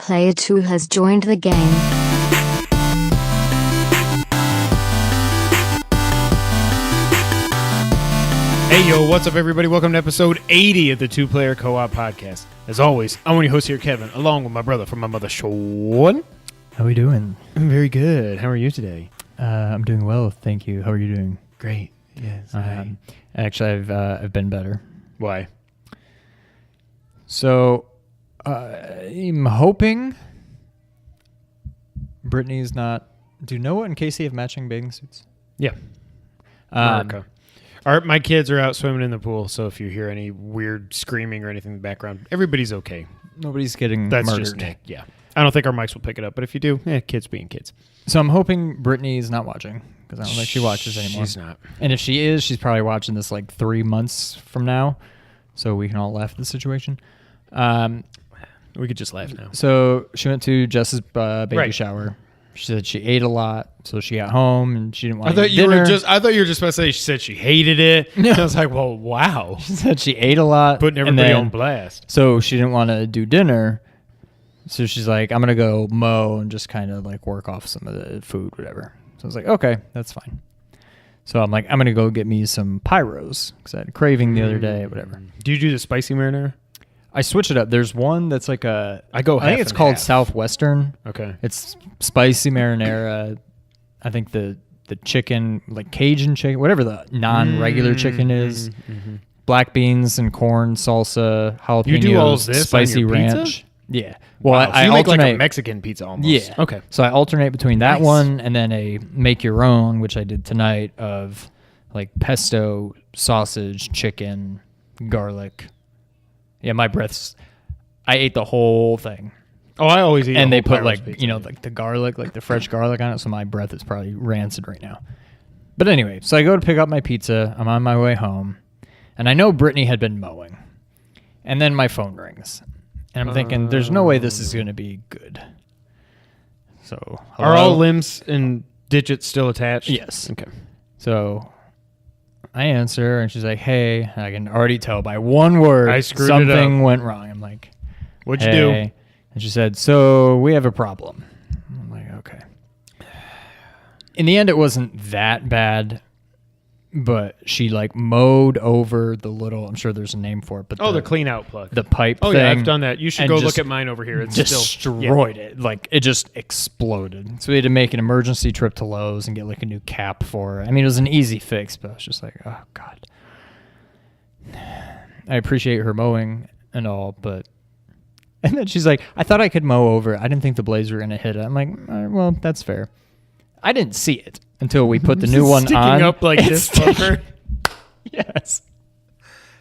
Player 2 has joined the game. Hey yo, what's up everybody? Welcome to episode 80 of the Two Player Co-op Podcast. As always, I'm one of your hosts here, Kevin, along with my brother from my mother, Sean. How are we doing? I'm very good. How are you today? I'm doing well, thank you. How are you doing? Great. Yes. Actually, I've been better. Why? So, I'm hoping Brittany's not. Do Noah and Casey have matching bathing suits? Yeah. America. My kids are out swimming in the pool, so if you hear any weird screaming or anything in the background, everybody's okay. Nobody's getting That's murdered. Just Nick. Yeah. I don't think our mics will pick it up, but if you do, kids being kids. So I'm hoping Brittany's not watching, because I don't think she watches anymore. She's not. And if she is, she's probably watching this like 3 months from now, so we can all laugh at the situation. We could just laugh now. So she went to Jess's baby shower. She said she ate a lot, so she got home and she didn't want to eat dinner. I thought you were just about to say she said she hated it. No. I was like, well, wow. She said she ate a lot. Putting everybody on blast. So she didn't want to do dinner. So she's like, I'm going to go mow and just kind of like work off some of the food, whatever. So I was like, okay, that's fine. So I'm like, I'm going to go get me some pyros because I had a craving the other day, whatever. Do you do the spicy marinara? I switch it up. There's one that's like I think it's called half. Southwestern. Okay. It's spicy marinara. I think the chicken, like Cajun chicken, whatever the non-regular chicken is. Mm-hmm. Black beans and corn, salsa, jalapenos, you do all this spicy on your ranch. Pizza? Yeah. Well, wow. I you make alternate, like a Mexican pizza almost. Yeah. Okay. So I alternate between that Nice. one and then a make your own, which I did tonight, of like pesto, sausage, chicken, garlic. Yeah, my breath's. I ate the whole thing. Oh, I always eat. And they put like pizza. Like the garlic, like the fresh garlic on it. So my breath is probably rancid right now. But anyway, so I go to pick up my pizza. I'm on my way home, and I know Brittany had been mowing, and then my phone rings, and I'm thinking, there's no way this is going to be good. So hello? Are all limbs and digits still attached? Yes. Okay. So I answer, and she's like, "Hey," I can already tell by one word I screwed something it up. went wrong. I'm like, "What'd you do?" And she said, "So we have a problem." I'm like, "Okay." In the end, it wasn't that bad, but she like mowed over the little. I'm sure there's a name for it, but the clean out plug, the pipe. Oh thing, yeah, I've done that. You should go look at mine over here. It's destroyed it. Like it just exploded. So we had to make an emergency trip to Lowe's and get like a new cap for it. I mean, it was an easy fix, but I was just like, oh god. I appreciate her mowing and all, but. And then she's like, I thought I could mow over it. I didn't think the blades were going to hit it. I'm like, all right, well, that's fair. I didn't see it until we put the new one sticking on. Up like this, fucker. Yes.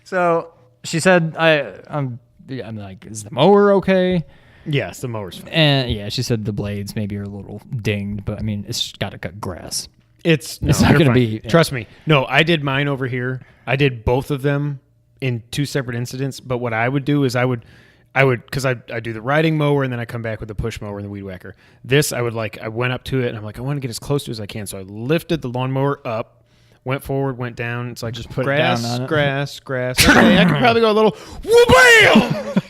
So she said, I'm like, is the mower okay? Yes, the mower's fine. And yeah, she said the blades maybe are a little dinged, but I mean, it's got to cut grass. It's not going to be. Trust me. No, I did mine over here. I did both of them in two separate incidents. But what I would do is I would, because I do the riding mower and then I come back with the push mower and the weed whacker. This, I went up to it and I'm like, I want to get as close to it as I can. So I lifted the lawnmower up, went forward, went down. It's like just put grass, it down on it. grass. Okay, I can probably go a little, whoop-bam!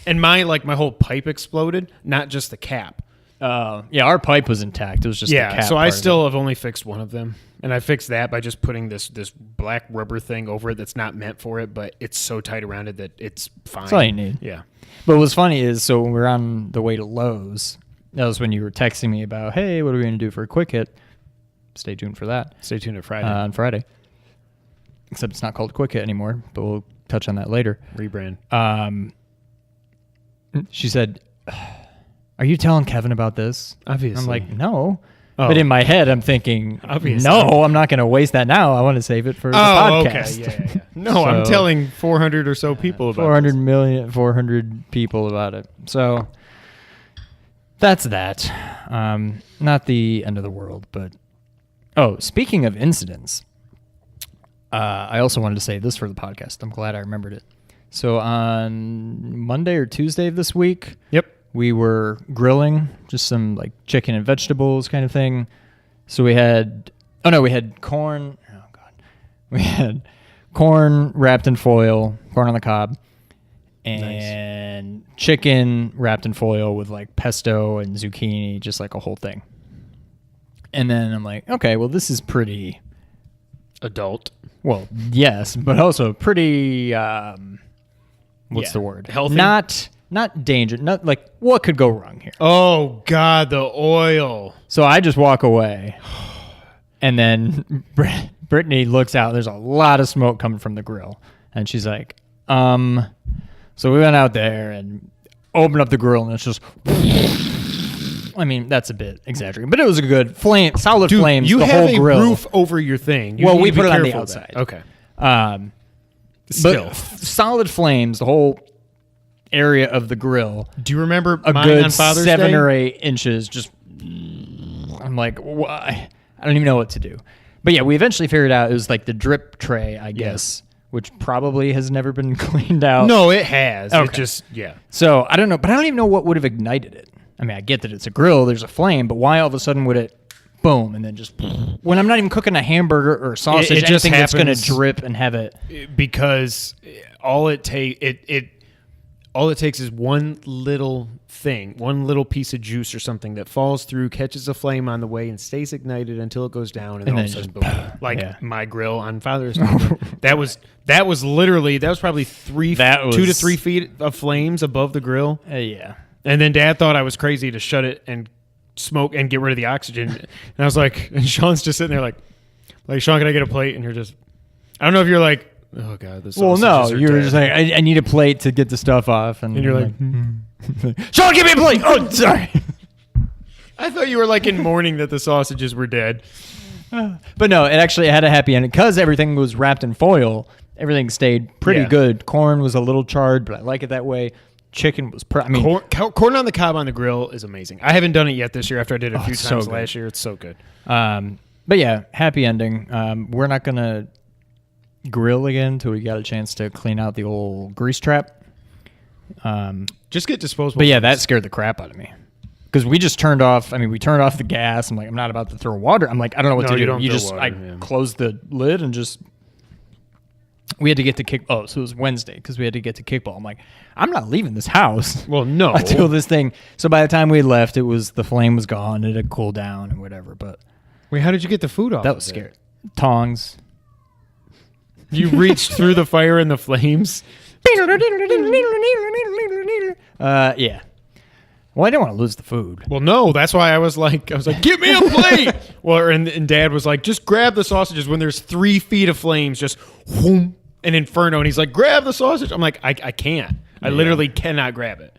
And my whole pipe exploded, not just the cap. Yeah, our pipe was intact. It was just the cap. So I still have only fixed one of them. And I fixed that by just putting this black rubber thing over it that's not meant for it, but it's so tight around it that it's fine. That's all you need. Yeah. But what's funny is, so when we were on the way to Lowe's, that was when you were texting me about, hey, what are we going to do for a quick hit? Stay tuned for that. Stay tuned to Friday. On Friday. Except it's not called Quick Hit anymore, but we'll touch on that later. Rebrand. She said, are you telling Kevin about this? Obviously. I'm like, no. Oh. But in my head, I'm thinking, Obviously. no, I'm not going to waste that now. I want to save it for the podcast. Okay. Yeah. No, I'm telling 400 or so people about 400 people about it. So that's that. Not the end of the world, but... Oh, speaking of incidents, I also wanted to say this for the podcast. I'm glad I remembered it. So on Monday or Tuesday of this week... Yep. We were grilling, just some like chicken and vegetables kind of thing. So we had corn. Oh God, we had corn wrapped in foil, corn on the cob, and chicken wrapped in foil with like pesto and zucchini, just like a whole thing. And then I'm like, okay, well, this is pretty adult. Well, yes, but also pretty. What's the word? Healthy. Not danger. Not like what could go wrong here. Oh God, the oil. So I just walk away, and then Brittany looks out. There's a lot of smoke coming from the grill, and she's like, So we went out there and opened up the grill, and it's just. I mean, that's a bit exaggerated, but it was a good flame, solid flames. You the have whole a grill. roof over your thing. We put it on the outside. Okay. But solid flames, the whole area of the grill. Do you remember a mine good on Father's 7 Day? or 8 inches? Just, I'm like, why? I don't even know what to do. But yeah, we eventually figured out it was like the drip tray, I guess, which probably has never been cleaned out. No, it has. Okay. It just, So I don't know, but I don't even know what would have ignited it. I mean, I get that it's a grill, there's a flame, but why all of a sudden would it boom and then just when I'm not even cooking a hamburger or sausage, it just anything that's going to happens drip and have it. Because all it takes is one little thing, one little piece of juice or something that falls through, catches a flame on the way, and stays ignited until it goes down, and then all of a sudden, boom. Like my grill on Father's Day. that was probably 2 to 3 feet of flames above the grill. Yeah. And then Dad thought I was crazy to shut it and smoke and get rid of the oxygen. And I was like, and Sean's just sitting there like, Sean, can I get a plate? And you're just, I don't know if you're like, oh God, this. Well, no, you were just like, I need a plate to get the stuff off, and you're like, Sean, give me a plate. Oh, sorry. I thought you were like in mourning that the sausages were dead. But no, it actually had a happy ending because everything was wrapped in foil. Everything stayed pretty good. Corn was a little charred, but I like it that way. Chicken was corn on the cob on the grill is amazing. I haven't done it yet this year after I did it a few times last year. It's so good. But yeah, happy ending. We're not going to grill again until we got a chance to clean out the old grease trap. Just get disposable. But yeah, that scared the crap out of me. Because we just turned off, we turned off the gas. I'm like, I'm not about to throw water. I'm like, I don't know what to do. I closed the lid and just... We had to get to so it was Wednesday because we had to get to kickball. I'm like, I'm not leaving this house. Well, no. Until this thing. So by the time we left, the flame was gone. It had cooled down and whatever. But wait, how did you get the food off? That was scary. Tongs. You reached through the fire and the flames? Yeah. Well, I didn't want to lose the food. Well, no, that's why I was like, give me a plate. Well, and Dad was like, just grab the sausages when there's 3 feet of flames, just whoom, an inferno. And he's like, grab the sausage. I'm like, I can't. I literally cannot grab it.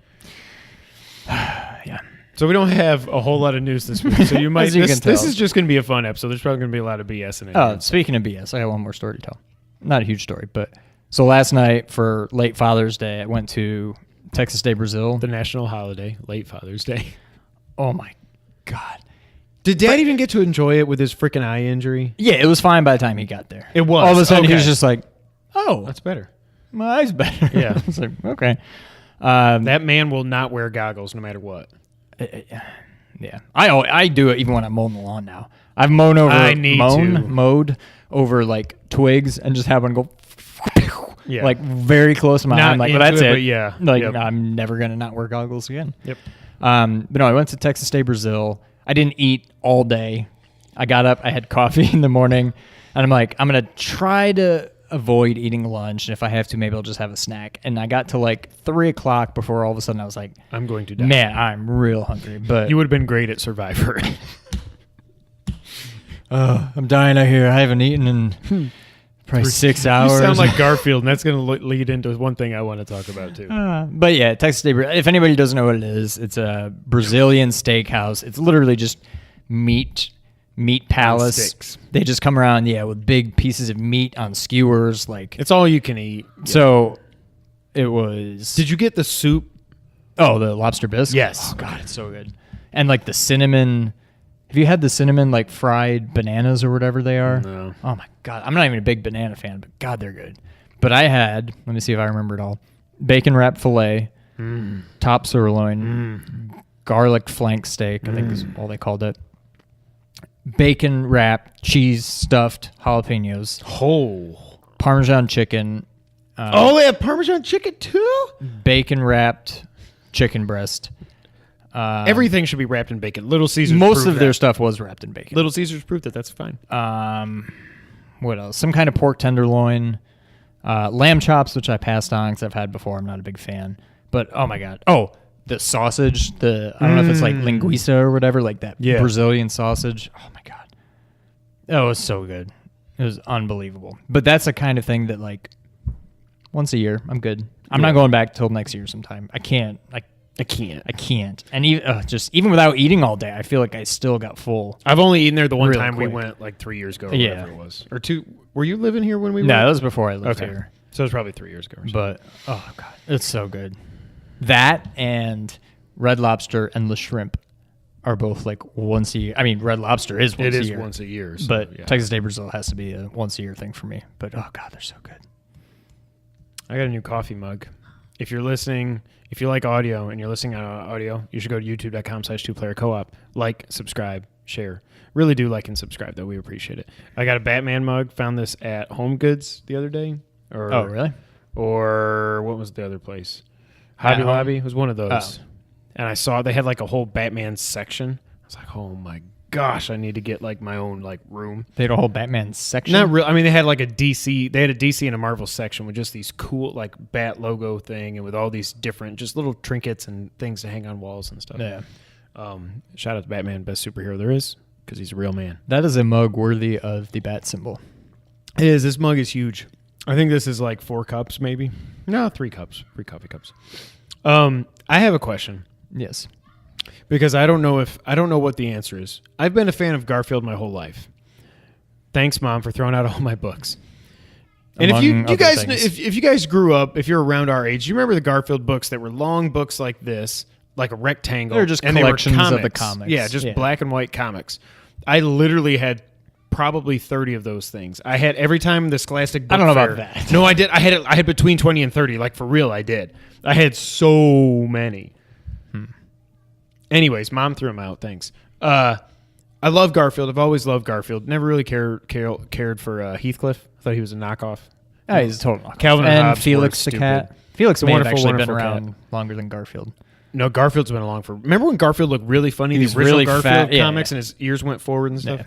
Yeah. So we don't have a whole lot of news this week. So you might. This is just going to be a fun episode. There's probably going to be a lot of BS in it. Oh, speaking of BS, I got one more story to tell. Not a huge story, but so last night for late Father's Day, I went to Texas Day, Brazil. The national holiday, late Father's Day. Oh my God. Did Dad even get to enjoy it with his freaking eye injury? Yeah, it was fine by the time he got there. It was. All of a sudden he was just like, oh. That's better. My eye's better. Yeah. I was like, okay. That man will not wear goggles no matter what. Yeah. I do it even when I'm mowing the lawn now. I've mowed over like twigs and just have one go like very close to my eye. I'm like, well, that's it. But yeah. Like, I'm never going to not wear goggles again. Yep. But no, I went to Texas Day, Brazil. I didn't eat all day. I got up, I had coffee in the morning, and I'm like, I'm going to try to avoid eating lunch. And if I have to, maybe I'll just have a snack. And I got to like 3 o'clock before all of a sudden I was like, I'm going to die. Man, I'm real hungry. But you would have been great at Survivor. I'm dying out here. I haven't eaten in probably 6 hours. You sound like Garfield, and that's going to lead into one thing I want to talk about too. But yeah, Texas Day. If anybody doesn't know what it is, it's a Brazilian steakhouse. It's literally just meat palace. They just come around, with big pieces of meat on skewers. Like it's all you can eat. So it was. Did you get the soup? Oh, the lobster bisque? Yes. Oh God, it's so good. And like the cinnamon. Have you had the cinnamon like fried bananas or whatever they are? No. Oh my God, I'm not even a big banana fan, but God, they're good. But I had. Let me see if I remember it all. Bacon wrapped filet, top sirloin, garlic flank steak. I think is all they called it. Bacon wrapped, cheese stuffed jalapenos. Oh. Parmesan chicken, They have Parmesan chicken too? Bacon wrapped chicken breast. Everything should be wrapped in bacon. Little Caesars. Most of their stuff was wrapped in bacon. Little Caesars proved that that's fine. What else? Some kind of pork tenderloin. Lamb chops, which I passed on because I've had before. I'm not a big fan. But, oh, my God. Oh, the sausage. I don't know if it's like linguiça or whatever, like that Brazilian sausage. Oh, my God. That was so good. It was unbelievable. But that's the kind of thing that, like, once a year, I'm good. I'm not going back till next year sometime. I can't. And even without eating all day, I feel like I still got full. I've only eaten there the one really time quick. we went like 3 years ago or whatever it was. Or 2. Were you living here when we went? No, that was before I lived here. So it was probably 3 years ago or something. But, oh, God, it's so good. That and Red Lobster and the shrimp are both like once a year. I mean, Red Lobster is once a year. It is once a year. So, but Texas Day Brazil has to be a once a year thing for me. But, oh, God, they're so good. I got a new coffee mug. If you're listening, if you like audio and you're listening on audio, you should go to youtube.com/2playercoop. Like, subscribe, share. Really do like and subscribe, though. We appreciate it. I got a Batman mug. Found this at Home Goods the other day. Oh, really? Or what was the other place? Hobby Lobby was one of those. Oh. And I saw they had like a whole Batman section. I was like, oh, my gosh, I need to get like my own like room. They had a whole Batman section? Not real. I mean, they had like a DC. They had a DC and a Marvel section with just these cool like bat logo thing and with all these different just little trinkets and things to hang on walls and stuff. Yeah. Shout out to Batman, best superhero there is, because he's a real man. That is a mug worthy of the bat symbol. It is. This mug is huge. I think this is like 4 cups, maybe. No, 3 cups. 3 coffee cups. I have a question. Yes. Because I don't know what the answer is. I've been a fan of Garfield my whole life. Thanks, Mom, for throwing out all my books. And if you guys grew up, if you're around our age, you remember the Garfield books that were long books like this, like a rectangle. They're just collections of the comics. Yeah, just black and white comics. I literally had probably 30 of those things. I had every time the Scholastic Book I don't know Fair, about that. No, I did. I had between 20 and 30. Like, for real, I did. I had so many. Anyways, Mom threw them out. Thanks. I love Garfield. I've always loved Garfield. Never really cared for Heathcliff. I thought he was a knockoff. Oh, he's a total knockoff. Calvin and Hobbes Felix the cat. Felix may have wonderful, actually been wonderful around cat. longer than Garfield. No, Garfield's been along for... Remember when Garfield looked really funny? He was the original really Garfield fat, comics and his ears went forward and stuff? Yeah.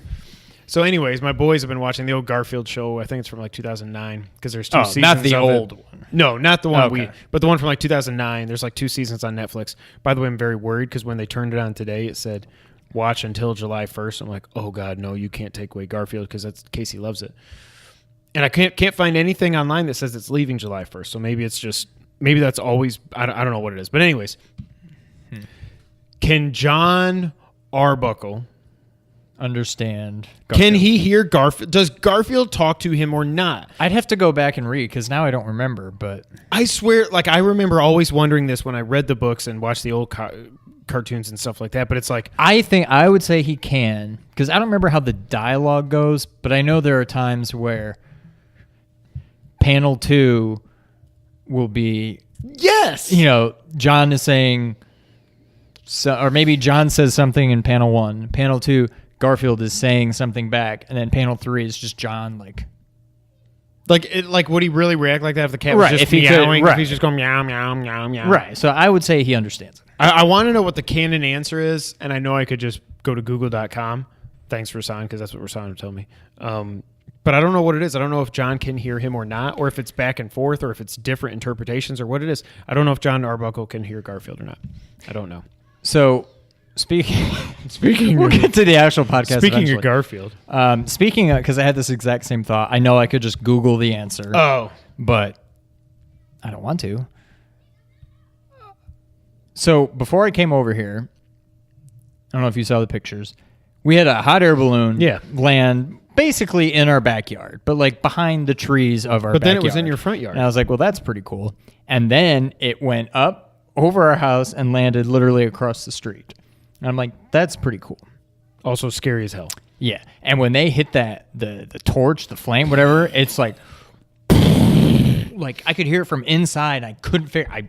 So anyways, my boys have been watching the old Garfield show. I think it's from like 2009 because there's 2 seasons. Not the of old it. one. No, not the one Okay. but the one from like 2009. There's like 2 seasons on Netflix. By the way, I'm very worried because when they turned it on today, it said watch until July 1st. I'm like, oh God, no, you can't take away Garfield because that's Casey loves it. And I can't find anything online that says it's leaving July 1st. So maybe that's always, I don't know what it is. But anyways, can Jon Arbuckle understand Garfield? Can he hear Garfield? Does Garfield talk to him or not? I'd have to go back and read because now I don't remember, but I swear, like, I remember always wondering this when I read the books and watched the old cartoons and stuff like that, but it's like... I would say he can, because I don't remember how the dialogue goes, but I know there are times where panel 2 will be... Yes! John is saying... So, or maybe John says something in panel 1. Panel 2, Garfield is saying something back, and then panel 3 is just John Like, would he really react like that if the cat was just meowing? If he's just going meow, meow, meow, meow. Right. So I would say he understands it. I want to know what the canon answer is, and I know I could just go to google.com. Thanks, Rasan, because that's what Rasan told me. But I don't know what it is. I don't know if John can hear him or not, or if it's back and forth, or if it's different interpretations, or what it is. I don't know if Jon Arbuckle can hear Garfield or not. I don't know. So, speaking, we'll get to the actual podcast. Speaking eventually. of Garfield, because I had this exact same thought. I know I could just Google the answer. Oh, but I don't want to. So before I came over here, I don't know if you saw the pictures. We had a hot air balloon land basically in our backyard, but like behind the trees of our backyard. But then it was in your front yard. And I was like, well, that's pretty cool. And then it went up over our house and landed literally across the street. And I'm like, that's pretty cool. Also scary as hell. Yeah. And when they hit that, the torch, the flame, whatever, it's like I could hear it from inside. I couldn't figure.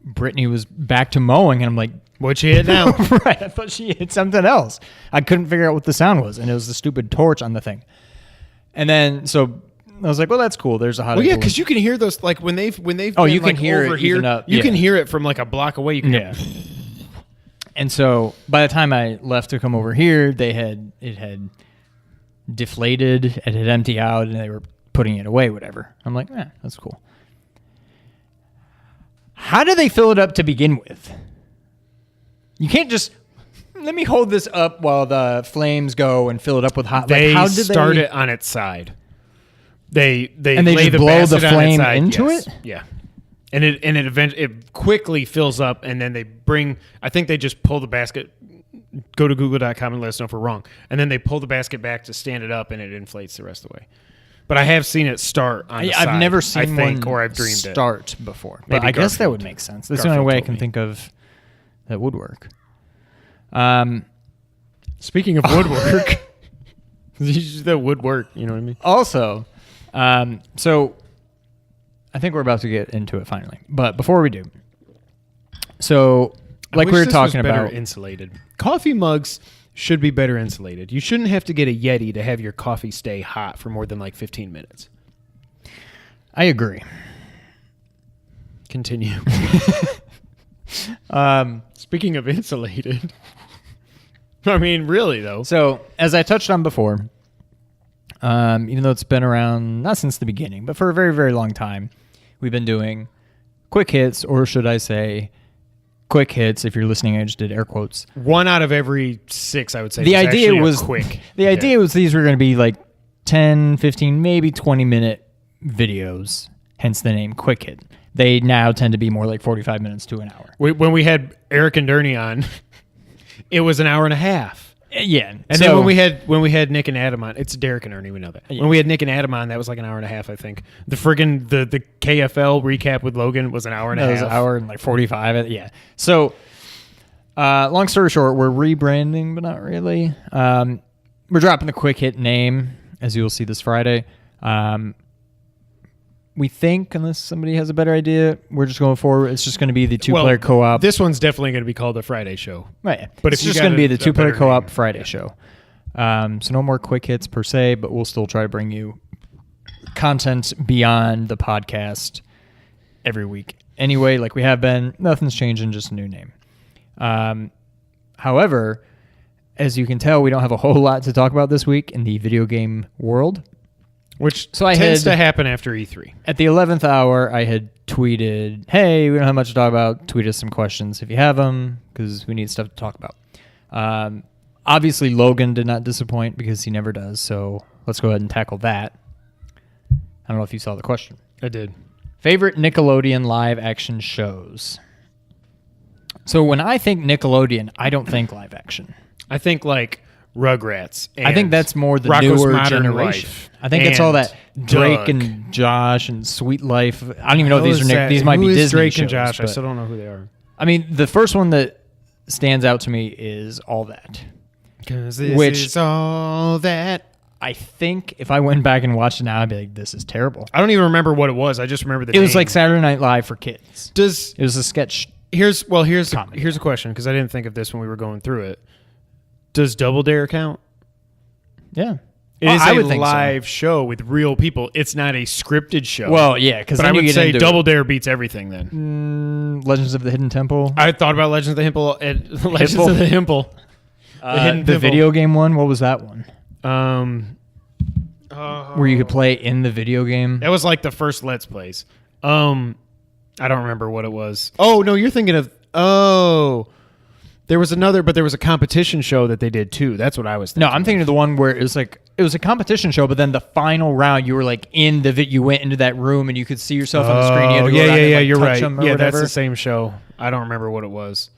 Brittany was back to mowing, and I'm like, what'd she hit now? Right. I thought she hit something else. I couldn't figure out what the sound was, and it was the stupid torch on the thing. And then, so I was like, well, that's cool. There's a hot. Well, yeah, because you can hear those like when they've Oh, been, you can like, hear over it here. even up, You yeah. can hear it from like a block away. You can hear And so by the time I left to come over here, it had deflated, it had emptied out, and they were putting it away, whatever. I'm like, that's cool. How do they fill it up to begin with? You can't just let me hold this up while the flames go and fill it up with hot. They how do start it on its side. They and they lay just the blow the basket on its flame side, into yes. it. Yeah, and it eventually it quickly fills up, and then they bring. I think they just pull the basket. Go to google.com and let us know if we're wrong. And then they pull the basket back to stand it up, and it inflates the rest of the way. But I have seen it start on the side. I've never seen one or I've dreamed start before. But Maybe I guess that Garfield. would make sense. That's Garfield the only way I told can me. think of that would work. Speaking of woodwork, that would work. You know what I mean? Also, so I think we're about to get into it finally. But before we do, so like we were talking about, insulated coffee mugs should be better insulated. You shouldn't have to get a Yeti to have your coffee stay hot for more than like 15 minutes. I agree. Continue. Speaking of insulated, I mean, really though. So as I touched on before, even though it's been around not since the beginning, but for a very, very long time, we've been doing quick hits, or should I say quick hits. If you're listening, I just did air quotes. 1 out of every 6, I would say. The idea was quick. The idea was these were going to be like 10, 15, maybe 20-minute videos, hence the name quick hit. They now tend to be more like 45 minutes to an hour. When we had Eric and Durney on, it was an hour and a half. Yeah. And then when we had Nick and Adam on, it's Derek and Ernie, we know that. Yeah. When we had Nick and Adam on, that was like an hour and a half, I think. The friggin' the KFL recap with Logan was an hour and a half. It was an hour and like 45. Yeah. So, long story short, we're rebranding, but not really. We're dropping the quick hit name, as you will see this Friday. We think, unless somebody has a better idea, we're just going forward. It's just going to be the two-player co-op. This one's definitely going to be called the Friday Show. Right. But it's if you just got going to be the a two-player better co-op name. Friday show. So no more quick hits per se, but we'll still try to bring you content beyond the podcast every week. Anyway, like we have been, nothing's changing, just a new name. However, as you can tell, we don't have a whole lot to talk about this week in the video game world. Which I tends had- to happen after E3. At the 11th hour, I had tweeted, hey, we don't have much to talk about. Tweet us some questions if you have them, because we need stuff to talk about. Obviously, Logan did not disappoint because he never does, so let's go ahead and tackle that. I don't know if you saw the question. I did. Favorite Nickelodeon live action shows? So when I think Nickelodeon, I don't think live action. I think like Rugrats. And I think that's more the Rocko's newer Modern generation. Life. I think it's all that And Drake Doug. and Josh and Sweet Life. I don't even know if Who these is are that? these might Who be is Disney Drake shows. and Josh. I but- still don't know who they are. I mean, the first one that stands out to me is All That. Because this Which- is all that. I think if I went back and watched it now, I'd be like, this is terrible. I don't even remember what it was. I just remember the It was name. like Saturday Night Live for kids. Does It was a sketch. here's Comedy. a question because I didn't think of this when we were going through it. Does Double Dare count? Yeah. It is I a would think so. live show with real people. It's not a scripted show. Well, yeah, because but I would say Double Dare beats everything then. Legends of the Hidden Temple. I thought about Legends of the Himple and Legends of the Himple. Hidden The Pimple. video game one. What was that one? Where you could play in the video game. That was like the first Let's Plays. I don't remember what it was. Oh, no, you're thinking of... Oh, there was another, but there was a competition show that they did too. That's what I was thinking. No, I'm thinking of the one where it was a competition show, but then the final round, you were like you went into that room and you could see yourself on the screen. You had to go around and, like, you're touch right. them or Yeah, whatever. that's the same show. I don't remember what it was.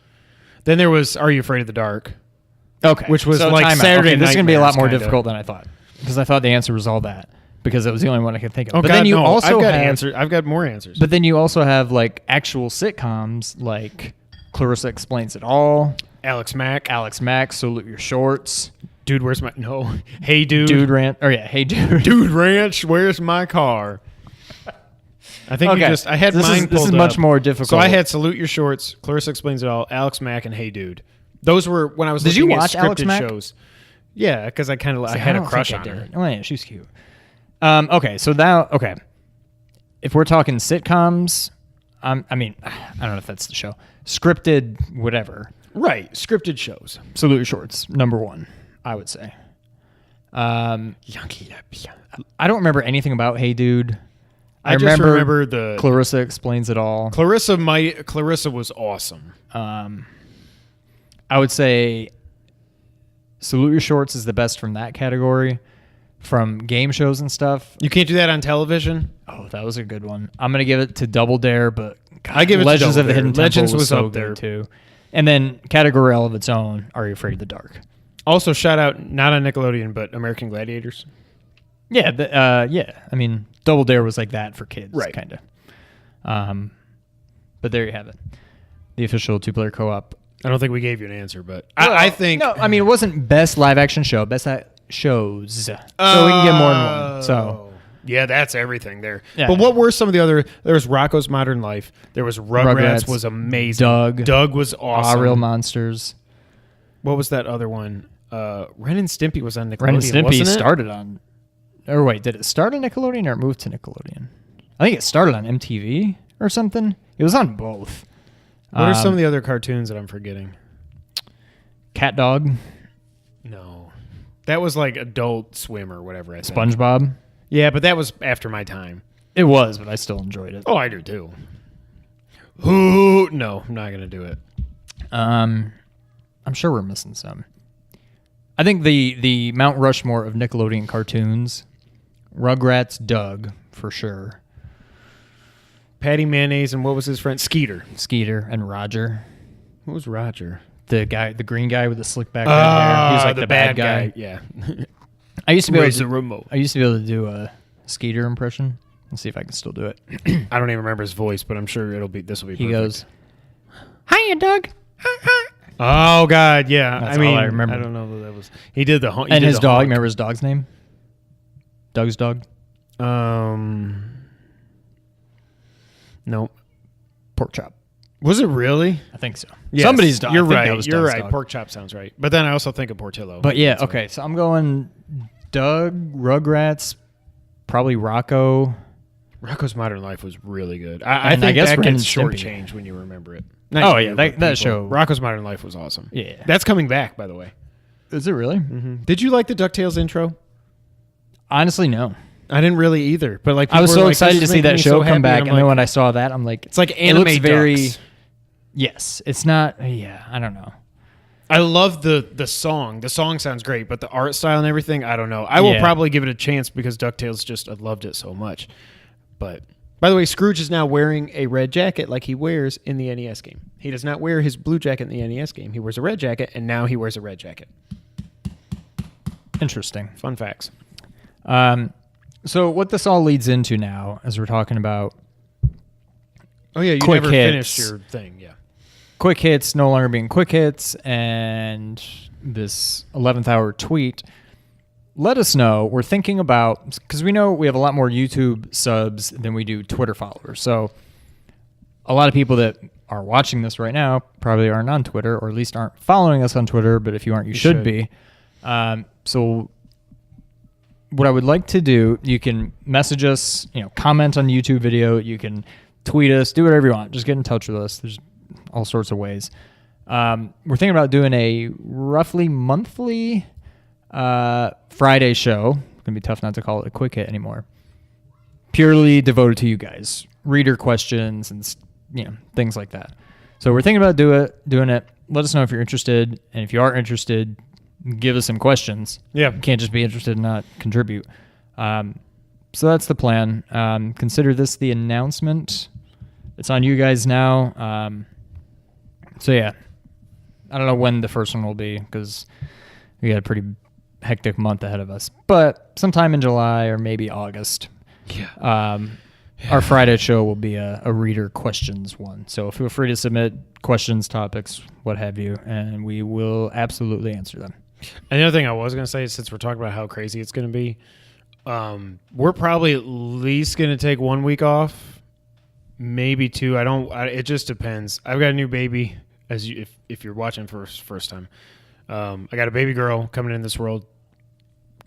Then there was Are You Afraid of the Dark? Okay, Which was so like time out. Saturday Okay, this is going to be a lot Nightmares, more kinda. difficult than I thought because I thought the answer was All That because it was the only one I could think of. Oh, but God, then you no. also I've got have answers. I've got more answers. But then you also have like actual sitcoms like Clarissa Explains It All, Alex Mack. Alex Mack, Salute Your Shorts, Dude, where's my... No. Hey, dude. Dude Rant, or yeah, Hey Dude. Dude Ranch, where's my car? I think Okay. I had This mine is- this pulled is much up. more difficult. So I had Salute Your Shorts, Clarissa Explains It All, Alex Mack, and Hey Dude. Those were when I was Did you looking watch at scripted Alex Mack? shows. Yeah, because I had a don't crush think on I her. did. Oh yeah, she's cute. Okay, so now, if we're talking sitcoms, I mean, I don't know if that's the show. Scripted, whatever. Right, scripted shows. Salute Your Shorts, number one, I would say. I don't remember anything about Hey Dude. I just remember the Clarissa Explains It All. Clarissa was awesome. I would say Salute Your Shorts is the best from that category. From game shows and stuff. You can't do that on television? Oh, that was a good one. I'm going to give it to Double Dare, but God, I give it Legends to of the Hidden Temple Legends was so up there too. And then category all of its own, Are You Afraid of the Dark? Also, shout out, not on Nickelodeon, but American Gladiators. Yeah, yeah. I mean, Double Dare was like that for kids, right? Kind of. But there you have it. The official two-player co-op. I don't think we gave you an answer, but I think no. I mean, it wasn't best live action show, best shows, so we can get more than one. So yeah, that's everything there. Yeah. But what were some of the other? There was Rocko's Modern Life. There was Rugrats was amazing. Doug was awesome. Real Monsters. What was that other one? Ren and Stimpy was on Nickelodeon. Ren and Stimpy wasn't it? started on. Or wait, did it start on Nickelodeon or it moved to Nickelodeon? I think it started on MTV or something. It was on both. What are some of the other cartoons that I'm forgetting? Cat Dog. No. That was like Adult Swim or whatever I said. SpongeBob. Yeah, but that was after my time. It was, but I still enjoyed it. Oh, I do too. Ooh, no, I'm not going to do it. I'm sure we're missing some. I think the Mount Rushmore of Nickelodeon cartoons, Rugrats, Doug, for sure. Patty Mayonnaise and what was his friend? Skeeter and Roger. What was Roger? The green guy with the slick back red hair. He was like the bad guy. Yeah. I used to be able to do a Skeeter impression. Let's see if I can still do it. I don't even remember his voice, but I'm sure this will be perfect. He goes, "Hiya, Doug." Oh God, yeah. That's all I remember. I don't know what that was. He did the and his dog. Remember his dog's name? Doug's dog. Nope. Pork chop. Was it really? I think so. Yes, Somebody's dog. You're I think right. That was You're Doug's right. dog. Pork chop sounds right. But then I also think of Portillo. But yeah, okay. So I'm going Doug, Rugrats, probably Rocco. Rocko's Modern Life was really good. I think guess that Ren gets and Stimpy. shortchanged when you remember it. Oh yeah, that show. Rocko's Modern Life was awesome. Yeah, that's coming back, by the way. Is it really? Mm-hmm. Did you like the DuckTales intro? Honestly, no. I didn't really either. But like, I was so excited to see that show come back, and then when I saw that, I'm like, it's like anime. It looks very. Ducks. Yes, it's not. Yeah, I don't know. I love the song. The song sounds great, but the art style and everything, I don't know. I will probably give it a chance because DuckTales I loved it so much. But by the way, Scrooge is now wearing a red jacket like he wears in the NES game. He does not wear his blue jacket in the NES game. He wears a red jacket, and now he wears a red jacket. Interesting. Fun facts. So what this all leads into now, as we're talking about. Oh yeah, you quick never hits. finished your thing. Yeah. Quick hits no longer being quick hits, and this 11th hour tweet. Let us know. We're thinking about, because we know we have a lot more YouTube subs than we do Twitter followers. So a lot of people that are watching this right now probably aren't on Twitter, or at least aren't following us on Twitter. But if you aren't, you should be. So what I would like to do, you can message us, comment on the YouTube video. You can tweet us, do whatever you want. Just get in touch with us. There's all sorts of ways. We're thinking about doing a roughly monthly Friday show. It's going to be tough not to call it a quick hit anymore. Purely devoted to you guys. Reader questions and things like that. So we're thinking about doing it. Let us know if you're interested. And if you are interested, give us some questions. Yeah. You can't just be interested and not contribute. So that's the plan. Consider this the announcement. It's on you guys now. So yeah, I don't know when the first one will be because we got a pretty hectic month ahead of us. But sometime in July or maybe August, our Friday show will be a reader questions one. So feel free to submit questions, topics, what have you, and we will absolutely answer them. Another thing I was going to say, since we're talking about how crazy it's going to be, we're probably at least going to take 1 week off, maybe 2. It just depends. I've got a new baby. If you're watching for first time, I got a baby girl coming in this world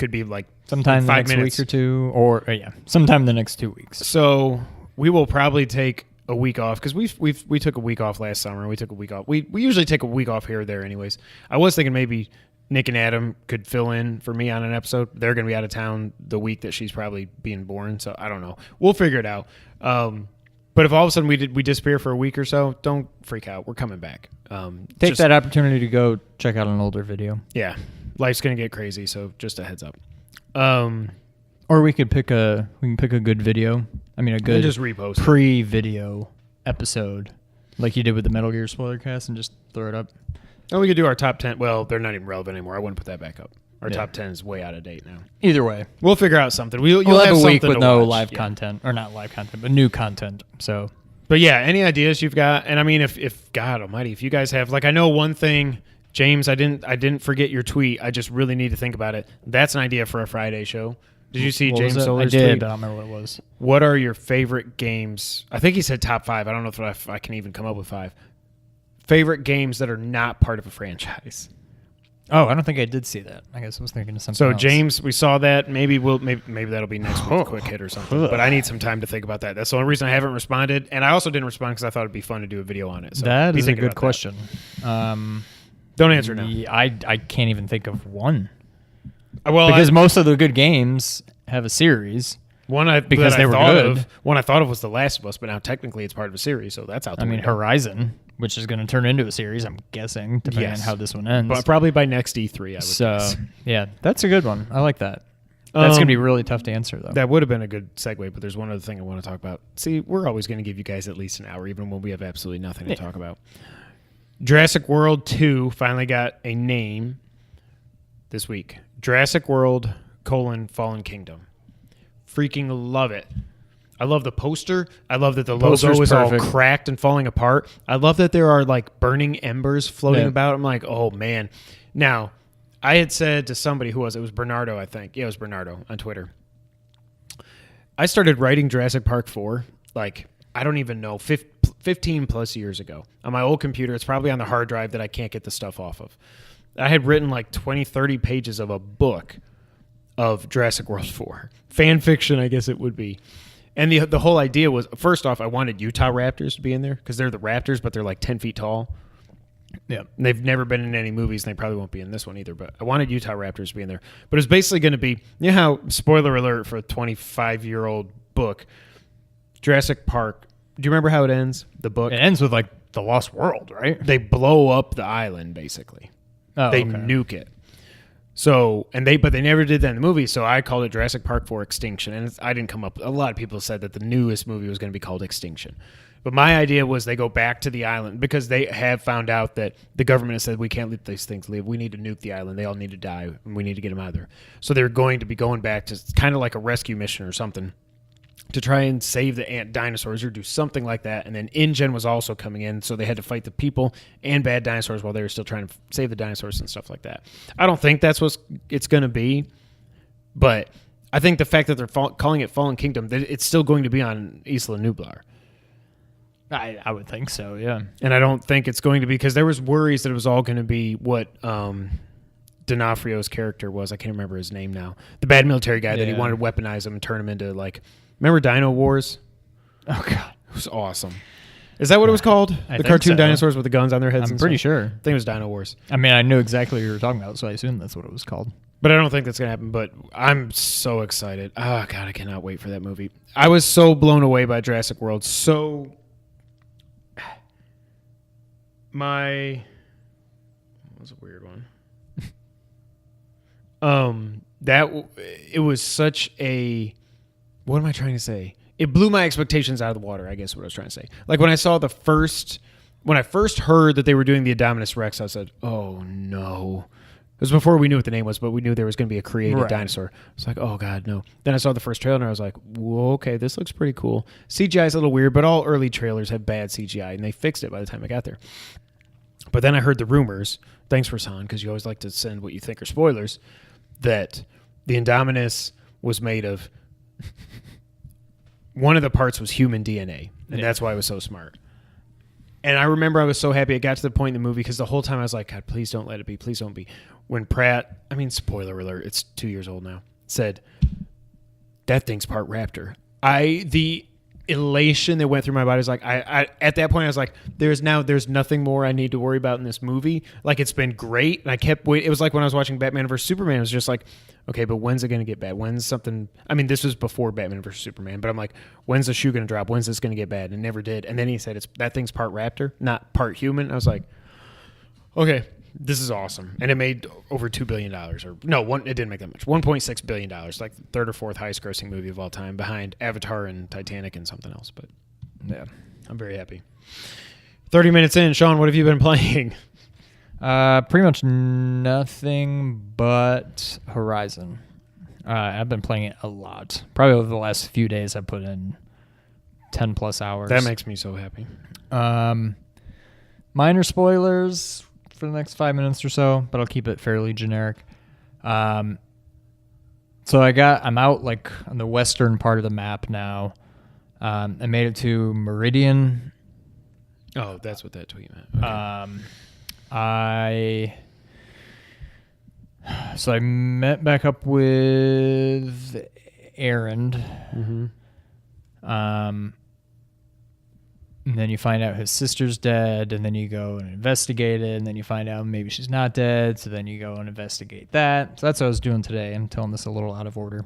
could be like sometime the next week or two, or sometime the next 2 weeks. So we will probably take a week off because we took a week off last summer. We took a week off. We usually take a week off here or there, anyways. I was thinking maybe Nick and Adam could fill in for me on an episode. They're going to be out of town the week that she's probably being born, so I don't know. We'll figure it out. But if all of a sudden we disappear for a week or so, don't freak out. We're coming back. Take that opportunity to go check out an older video. Yeah, life's going to get crazy, so just a heads up. Or we could pick a good video. I mean, a good just repost pre-video episode, like you did with the Metal Gear spoiler cast, and just throw it up. Oh, we could do our top 10. Well, they're not even relevant anymore. I wouldn't put that back up. Our top 10 is way out of date now. Either way, we'll figure out something. You'll have a week with no live content, or not live content, but new content. So, but yeah, any ideas you've got? And I mean, if God Almighty, if you guys have, like, I know one thing, James, I didn't forget your tweet. I just really need to think about it. That's an idea for a Friday show. Did you see James Solar's tweet? I did, but I don't remember what it was. What are your favorite games? I think he said top 5. I don't know if I can even come up with 5. Favorite games that are not part of a franchise. Oh, I don't think I did see that. I guess I was thinking of something else. James, we saw that. Maybe that'll be next week's quick hit or something. But I need some time to think about that. That's the only reason I haven't responded. And I also didn't respond because I thought it'd be fun to do a video on it. So that is a good question. Don't answer now. I can't even think of one. Well, because most of the good games have a series. One I thought of was The Last of Us, but now technically it's part of a series, so that's out there. I mean, Horizon, which is going to turn into a series, I'm guessing, depending on how this one ends. But probably by next E3, I would guess. Yeah, that's a good one. I like that. That's going to be really tough to answer, though. That would have been a good segue, but there's one other thing I want to talk about. See, we're always going to give you guys at least an hour, even when we have absolutely nothing to talk about. Jurassic World 2 finally got a name this week. Jurassic World, Fallen Kingdom. Freaking love it. I love the poster. I love that the logo is all cracked and falling apart. I love that there are like burning embers floating about. I'm like, oh man. Now, I had said to somebody, who was it? It was Bernardo, I think. Yeah, it was Bernardo on Twitter. I started writing Jurassic Park 4, like, I don't even know, 15 plus years ago on my old computer. It's probably on the hard drive that I can't get the stuff off of. I had written like 20, 30 pages of a book of Jurassic World 4. Fan fiction, I guess it would be. And the whole idea was, first off, I wanted Utah Raptors to be in there because they're the Raptors, but they're like 10 feet tall. Yeah. And they've never been in any movies, and they probably won't be in this one either, but I wanted Utah Raptors to be in there. But it's basically going to be, you know how, spoiler alert for a 25-year-old book, Jurassic Park, do you remember how it ends, the book? It ends with, like, the Lost World, right? They blow up the island, basically. They nuke it. So, but they never did that in the movie, so I called it Jurassic Park 4 Extinction, and I didn't come up, a lot of people said that the newest movie was going to be called Extinction. But my idea was they go back to the island because they have found out that the government has said we can't let these things live. We need to nuke the island. They all need to die, and we need to get them out of there. So they're going to be going back to kind of like a rescue mission or something to try and save the dinosaurs or do something like that. And then InGen was also coming in, so they had to fight the people and bad dinosaurs while they were still trying to save the dinosaurs and stuff like that. I don't think that's what it's going to be, but I think the fact that they're calling it Fallen Kingdom, that it's still going to be on Isla Nublar. I would think so, yeah. And I don't think it's going to be, because there was worries that it was all going to be what D'Onofrio's character was. I can't remember his name now. The bad military guy that he wanted to weaponize him and turn him into, like, remember Dino Wars? Oh, God. It was awesome. Is that what it was called? The cartoon dinosaurs with the guns on their heads? I'm pretty sure. I think it was Dino Wars. I mean, I knew exactly what you were talking about, so I assume that's what it was called. But I don't think that's going to happen, but I'm so excited. Oh, God, I cannot wait for that movie. I was so blown away by Jurassic World. That was a weird one. It was such a, what am I trying to say? It blew my expectations out of the water, I guess what I was trying to say. Like when I first heard that they were doing the Indominus Rex, I said, oh no. It was before we knew what the name was, but we knew there was going to be a created dinosaur. It's like, oh God, no. Then I saw the first trailer and I was like, whoa, okay, this looks pretty cool. CGI is a little weird, but all early trailers have bad CGI, and they fixed it by the time I got there. But then I heard the rumors, thanks Rasan, because you always like to send what you think are spoilers, that the Indominus was made of, one of the parts was human DNA, and that's why it was so smart. And I remember I was so happy it got to the point in the movie because the whole time I was like, God, please don't let it be. Please don't be. When Pratt, I mean, spoiler alert, it's 2 years old now, said, that thing's part raptor. The elation that went through my body was like, I at that point I was like, there's nothing more I need to worry about in this movie. Like, it's been great. And I kept waiting. It was like when I was watching Batman vs. Superman, it was just like, okay, but when's it going to get bad? When's something, I mean, this was before Batman vs. Superman, but I'm like, when's the shoe going to drop? When's this going to get bad? And it never did. And then he said, that thing's part raptor, not part human. I was like, okay, this is awesome. And it made over $2 billion. It didn't make that much. $1.6 billion, like the third or fourth highest grossing movie of all time, behind Avatar and Titanic and something else. But yeah, I'm very happy. 30 minutes in, Sean, what have you been playing? Pretty much nothing but Horizon. I've been playing it a lot. Probably over the last few days I put in 10 plus hours. That makes me so happy. Minor spoilers for the next 5 minutes or so, but I'll keep it fairly generic. So I'm out like on the western part of the map now. I made it to Meridian. Oh, that's what that tweet meant. Okay. I met back up with Aaron. Mm-hmm. And then you find out his sister's dead, and then you go and investigate it, and then you find out maybe she's not dead, so then you go and investigate that. So that's what I was doing today. I'm telling this a little out of order.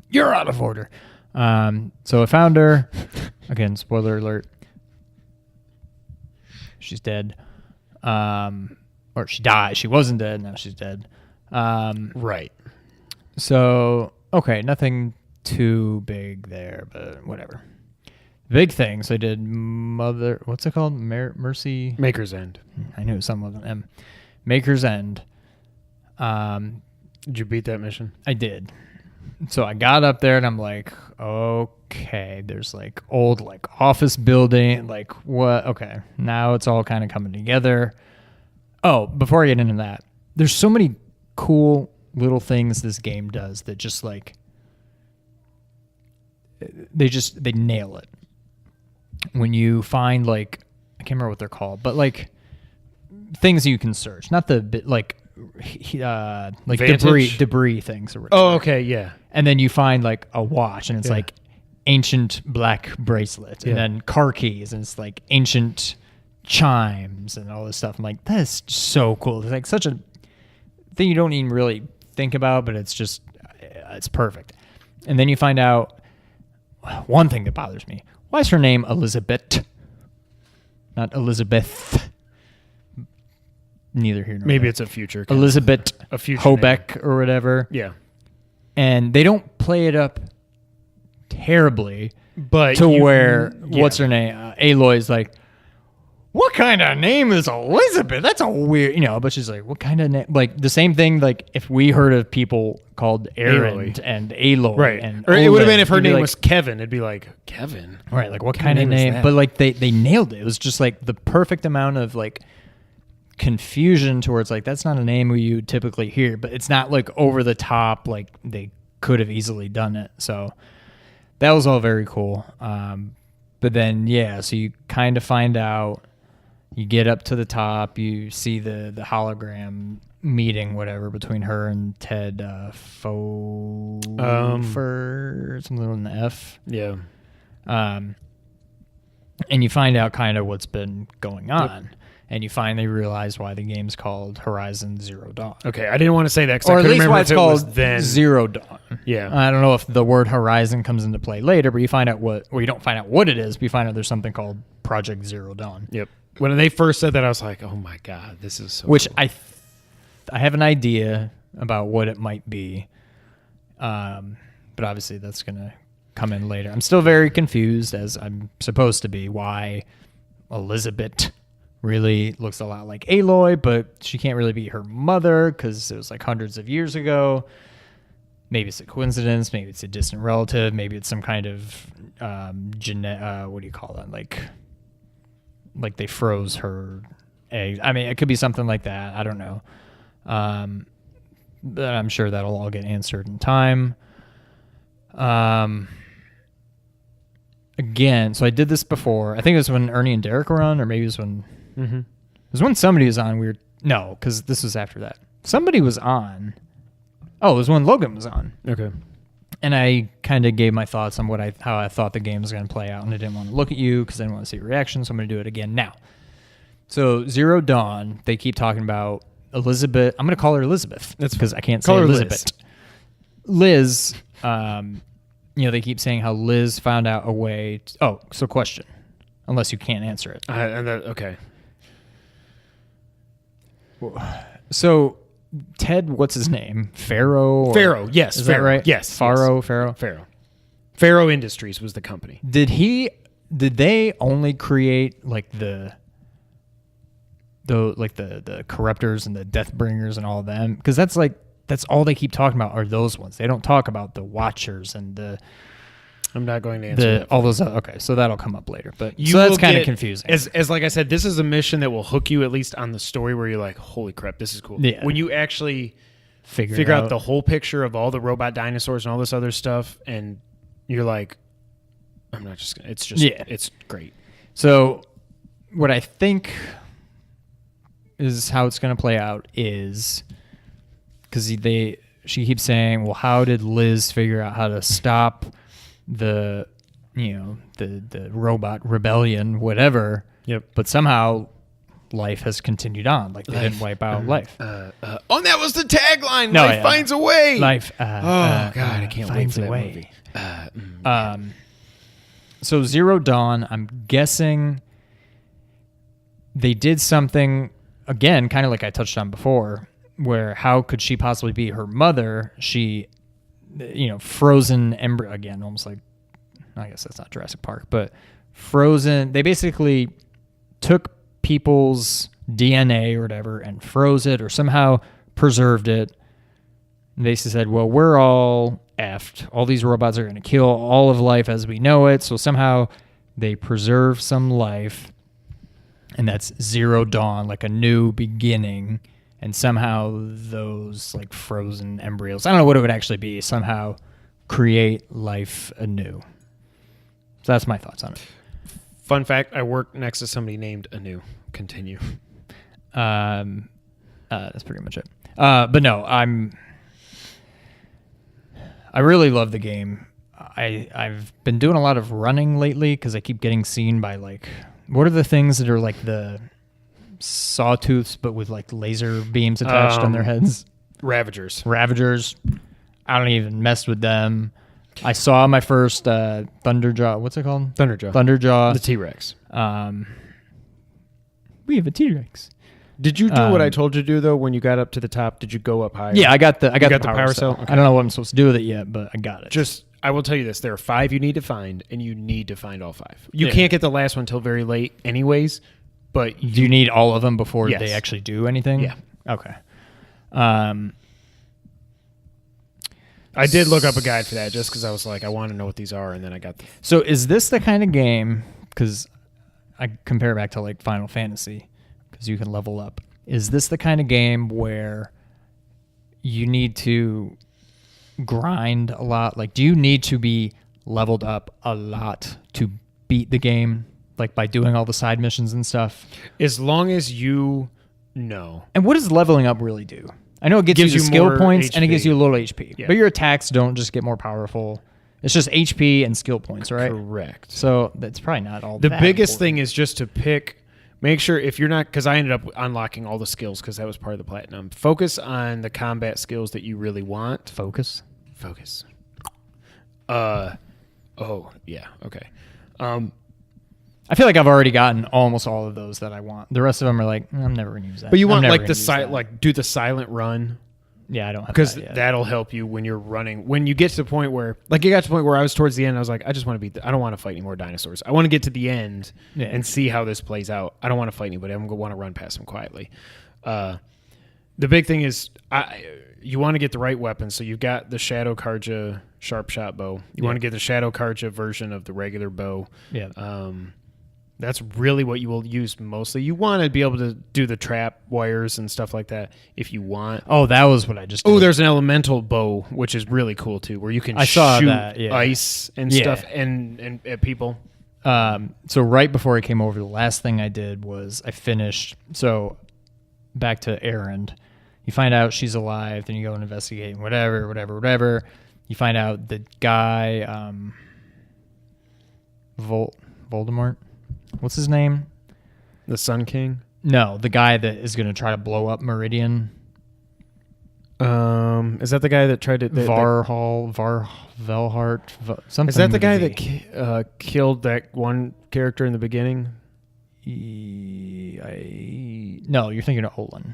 You're out of order. So I found her. Again, spoiler alert. She's dead. Or she died. She wasn't dead. Now she's dead. Right. So, okay, nothing too big there, but whatever. Big things. I did what's it called? Mercy? Maker's End. I knew it was something with an M. Maker's End. Did you beat that mission? I did. So I got up there and I'm like, okay, there's like old like office building, like what? Okay, now it's all kind of coming together. Oh, before I get into that, there's so many cool little things this game does that just like they nail it. When you find like, I can't remember what they're called, but like things you can search, not the bit like debris things or whatever. Oh, okay, yeah. And then you find like a watch and it's like ancient black bracelet, and then car keys and it's like ancient chimes and all this stuff. I'm like, that's so cool. It's like such a thing you don't even really think about, but it's just, it's perfect. And then you find out one thing that bothers me. Why is her name Elizabeth? Not Elizabeth. Neither here nor Maybe there. It's a future. Elizabeth a future Hobeck name. Or whatever. Yeah. And they don't play it up terribly, but where what's her name? Aloy's like, what kind of name is Elizabeth? That's a weird, but she's like, what kind of name? Like the same thing, like if we heard of people called Aaron and Aloy. Right. And or it would have been if her name like, was Kevin. It'd be like, Kevin? Right, like what kind of name? But like they nailed it. It was just like the perfect amount of like confusion towards like, that's not a name we you typically hear, but it's not like over the top, like they could have easily done it. So that was all very cool. But then, so you kind of find out, you get up to the top, you see the hologram meeting, whatever, between her and Ted for something with an F. Yeah. And you find out kind of what's been going on. Yep. And you finally realize why the game's called Horizon Zero Dawn. Okay, I didn't want to say that because or I at couldn't least remember why if it's it called was then. Zero Dawn. Yeah. I don't know if the word Horizon comes into play later, but you find out you don't find out what it is, but you find out there's something called Project Zero Dawn. Yep. When they first said that, I was like, oh my God, this is so Which cool. I have an idea about what it might be. But obviously that's going to come in later. I'm still very confused, as I'm supposed to be, why Elizabeth really looks a lot like Aloy, but she can't really be her mother because it was like hundreds of years ago. Maybe it's a coincidence. Maybe it's a distant relative. Maybe it's some kind of what do you call that? Like they froze her eggs. I mean, it could be something like that. I don't know. But I'm sure that'll all get answered in time. again. So I did this before. I think it was when Ernie and Derek were on, or maybe it was when it was when somebody was on. No, because this was after that. Somebody was on. Oh, it was when Logan was on. Okay. And I kind of gave my thoughts on how I thought the game was going to play out, and I didn't want to look at you because I didn't want to see your reaction, so I'm going to do it again now. So Zero Dawn, they keep talking about Elizabeth. I'm going to call her Elizabeth. That's because I can't say Elizabeth. Liz. They keep saying how Liz found out a way. So question, unless you can't answer it. Okay. So Ted, what's his name? Pharaoh? Pharaoh, yes. Is that right? Yes. Pharaoh? Pharaoh Industries was the company. Did they only create like the corruptors and the Deathbringers and all of them? Because that's all they keep talking about are those ones. They don't talk about the Watchers and the... I'm not going to answer that. All those. Okay, so that'll come up later. But so that's kind of confusing. As like I said, this is a mission that will hook you at least on the story where you're like, holy crap, this is cool. Yeah. When you actually figure out the whole picture of all the robot dinosaurs and all this other stuff, and you're like, I'm not just gonna, it's great. So what I think is how it's going to play out is because she keeps saying, well, how did Liz figure out how to stop the robot rebellion, whatever. Yep. But somehow life has continued on. Like they didn't wipe out life. And that was the tagline. No, life finds a way. Life. God, I can't wait for that movie. So Zero Dawn, I'm guessing they did something again, kind of like I touched on before, where how could she possibly be her mother? She frozen embryo again, almost like, I guess that's not Jurassic Park, but frozen. They basically took people's DNA or whatever and froze it or somehow preserved it. And they said, well, we're all effed. All these robots are going to kill all of life as we know it. So somehow they preserve some life, and that's Zero Dawn, like a new beginning. And somehow those like frozen embryos, I don't know what it would actually be, somehow create life anew. So that's my thoughts on it. Fun fact, I work next to somebody named Anu. Continue. That's pretty much it. But no, I really love the game. I've been doing a lot of running lately because I keep getting seen by like, what are the things that are like the sawtooths but with like laser beams attached on their heads? Ravagers. I don't even mess with them. I saw my first Thunderjaw. What's it called? Thunderjaw. The T-Rex. We have a T-Rex. Did you do what I told you to do though? When you got up to the top, did you go up higher? Yeah, I got the power cell. Okay. I don't know what I'm supposed to do with it yet, but I got it. I will tell you this: there are 5 you need to find, and you need to find all 5. You can't get the last one until very late, anyways. But do you need all of them before they actually do anything? Yeah. Okay. I did look up a guide for that just because I was like, I want to know what these are, and then I got them. So is this the kind of game, because I compare it back to like Final Fantasy, because you can level up. Is this the kind of game where you need to grind a lot? Like, do you need to be leveled up a lot to beat the game, like by doing all the side missions and stuff? As long as you know. And what does leveling up really do? I know it gives you the skill points HP. and it gives you a little HP, yeah. But your attacks don't just get more powerful. It's just HP and skill points, right? Correct. So that's probably not all the that biggest important. Thing is just to make sure if you're not, because I ended up unlocking all the skills because that was part of the platinum. Focus on the combat skills that you really want. Focus. Oh yeah. Okay. I feel like I've already gotten almost all of those that I want. The rest of them are like, I'm never gonna use that. But you want like do the silent run. Yeah, I don't have because that yet. That'll help you when you're running. When you get to the point where, like, you got to the point where I was towards the end, I was like, I just want to beat. I don't want to fight any more dinosaurs. I want to get to the end and see how this plays out. I don't want to fight anybody. I'm gonna want to run past them quietly. The big thing is, you want to get the right weapon. So you've got the Shadow Karja sharp shot bow. You want to get the Shadow Karja version of the regular bow. Yeah. That's really what you will use mostly. You want to be able to do the trap wires and stuff like that if you want. Oh, that was what I just did. Oh, there's an elemental bow, which is really cool too, where you can shoot ice and stuff and at people. So right before I came over, the last thing I did was I finished. So back to Erend. You find out she's alive, then you go and investigate, whatever. You find out the guy, Voldemort. What's his name? The Sun King? No, the guy that is going to try to blow up Meridian. Is that the guy that tried to... Velhart, something. Is that the guy with that killed that one character in the beginning? No, you're thinking of Olin.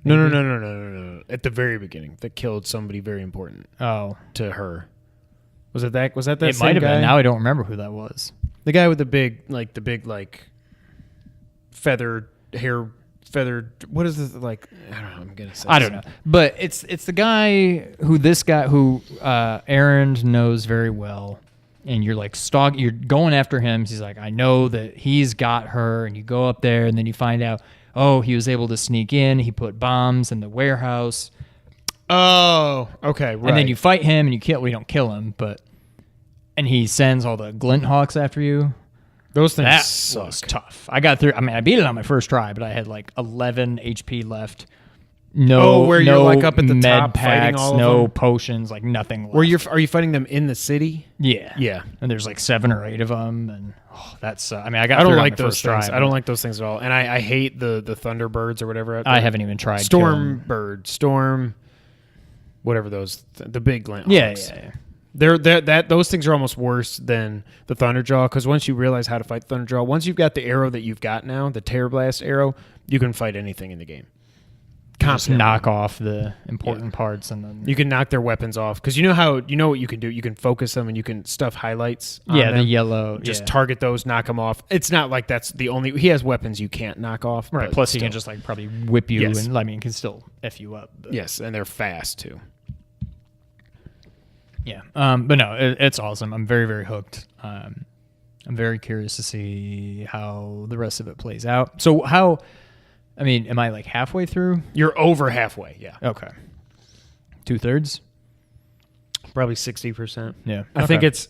No. At the very beginning, that killed somebody very important. Oh, to her. Was that that? Was that that? It might have been. Now I don't remember who that was. The guy with the big feathered hair. What is this like? I don't know. I'm gonna say. I don't know, but it's the guy who Erend knows very well, and you're like you're going after him. He's like, I know that he's got her, and you go up there, and then you find out, oh, he was able to sneak in. He put bombs in the warehouse. Oh, okay, right. And then you fight him, and you kill. We don't kill him, and he sends all the Glint Hawks after you. Those things that was tough. I got through. I mean, I beat it on my first try, but I had like 11 HP left. Where you're like up at the top packs, fighting all of no them? Potions, like nothing left. Are you fighting them in the city? Yeah. And there's like 7 or 8 of them, and that's. I mean, I don't like those things. I don't like those things at all, and I hate the Thunderbirds or whatever. I haven't even tried. Storm, whatever those the big Glint Hawks. Yeah. Those things are almost worse than the Thunderjaw, because once you realize how to fight Thunderjaw, once you've got the arrow that you've got now, the Terror Blast arrow, you can fight anything in the game. Just knock off the important parts, and then you can knock their weapons off, because you know what you can do. You can focus them, and you can stuff highlights. On the them. yellow. Just target those, knock them off. It's not like that's the only. He has weapons you can't knock off. Right. Plus, he can just like probably whip you, Yes. and can still f you up. But. Yes, and they're fast too. Yeah, but no, it's awesome. I'm very, very hooked. I'm very curious to see how the rest of it plays out. So am I like halfway through? You're over halfway, yeah. Okay. 2/3? Probably 60%. Yeah. I think it's...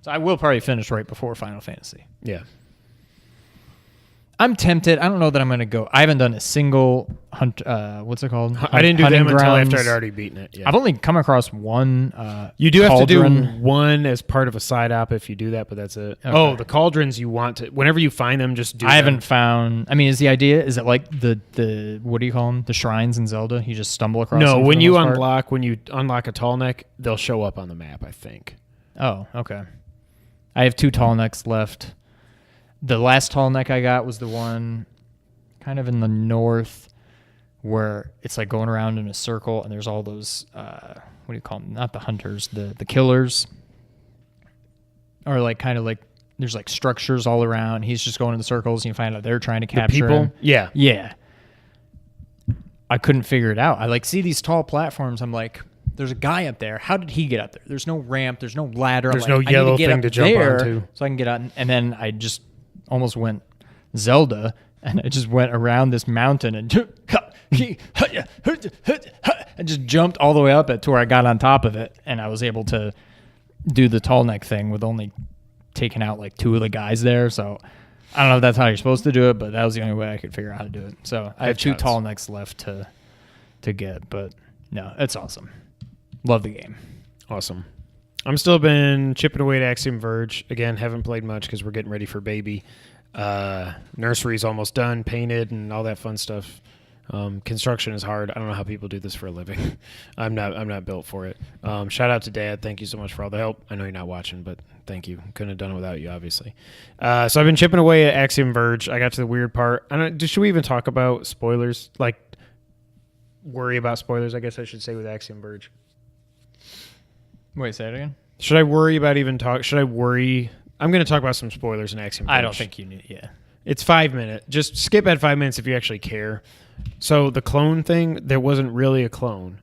So I will probably finish right before Final Fantasy. Yeah. I'm tempted. I don't know that I'm going to go. I haven't done a single hunt. What's it called? I didn't do them until grounds. after I'd already beaten it. Yeah. I've only come across one. You do have cauldron. to do one as part of a side op if you do that, but that's it. Okay. Oh, the cauldrons you want to. Whenever you find them, just do. I haven't found. I mean, is the idea? Is it like the what do you call them? The shrines in Zelda? You just stumble across. No, them when you unlock a tall neck, they'll show up on the map. I think. Oh, okay. I have 2 tall necks left. The last tall neck I got was the one kind of in the north where it's like going around in a circle, and there's all those what do you call them? Not the hunters, the killers. Or like kind of like there's like structures all around. He's just going in the circles, and you find out they're trying to capture him. Yeah. Yeah. I couldn't figure it out. I like see these tall platforms. I'm like, there's a guy up there. How did he get up there? There's no ramp. There's no ladder. There's no yellow thing to jump onto. So I can get out. And then I just almost went Zelda, and I just went around this mountain and just jumped all the way up to where I got on top of it, and I was able to do the tall neck thing with only taking out like 2 of the guys there. So I don't know if that's how you're supposed to do it, but that was the only way I could figure out how to do it. So I have 2 tall necks left to get, but no, it's awesome. Love the game. Awesome. I'm still been chipping away at Axiom Verge. Again, haven't played much because we're getting ready for baby. Nursery's almost done, painted, and all that fun stuff. Construction is hard. I don't know how people do this for a living. I'm not built for it. Shout out to Dad. Thank you so much for all the help. I know you're not watching, but thank you. Couldn't have done it without you, obviously. So I've been chipping away at Axiom Verge. I got to the weird part. Should we even talk about spoilers? Like, worry about spoilers, I guess I should say, with Axiom Verge. Wait, say it again? Should I worry about should I worry? I'm going to talk about some spoilers in Axiom Verge. I don't think you need, yeah. It's 5 minutes. Just skip at 5 minutes if you actually care. So the clone thing, there wasn't really a clone.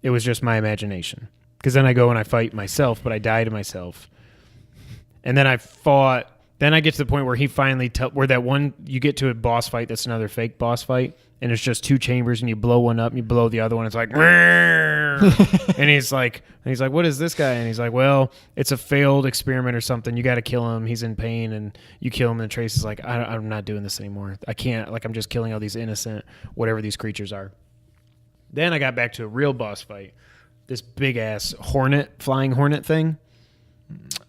It was just my imagination. Because then I go and I fight myself, but I die to myself. And then I fought Then I get to the point where he finally where that one you get to a boss fight that's another fake boss fight, and it's just 2 chambers, and you blow one up and you blow the other one. It's like, and he's like, what is this guy? And he's like, well, it's a failed experiment or something. You got to kill him. He's in pain, and you kill him. And Trace is like, I'm not doing this anymore. I can't. Like, I'm just killing all these innocent whatever these creatures are. Then I got back to a real boss fight. This big ass flying hornet thing.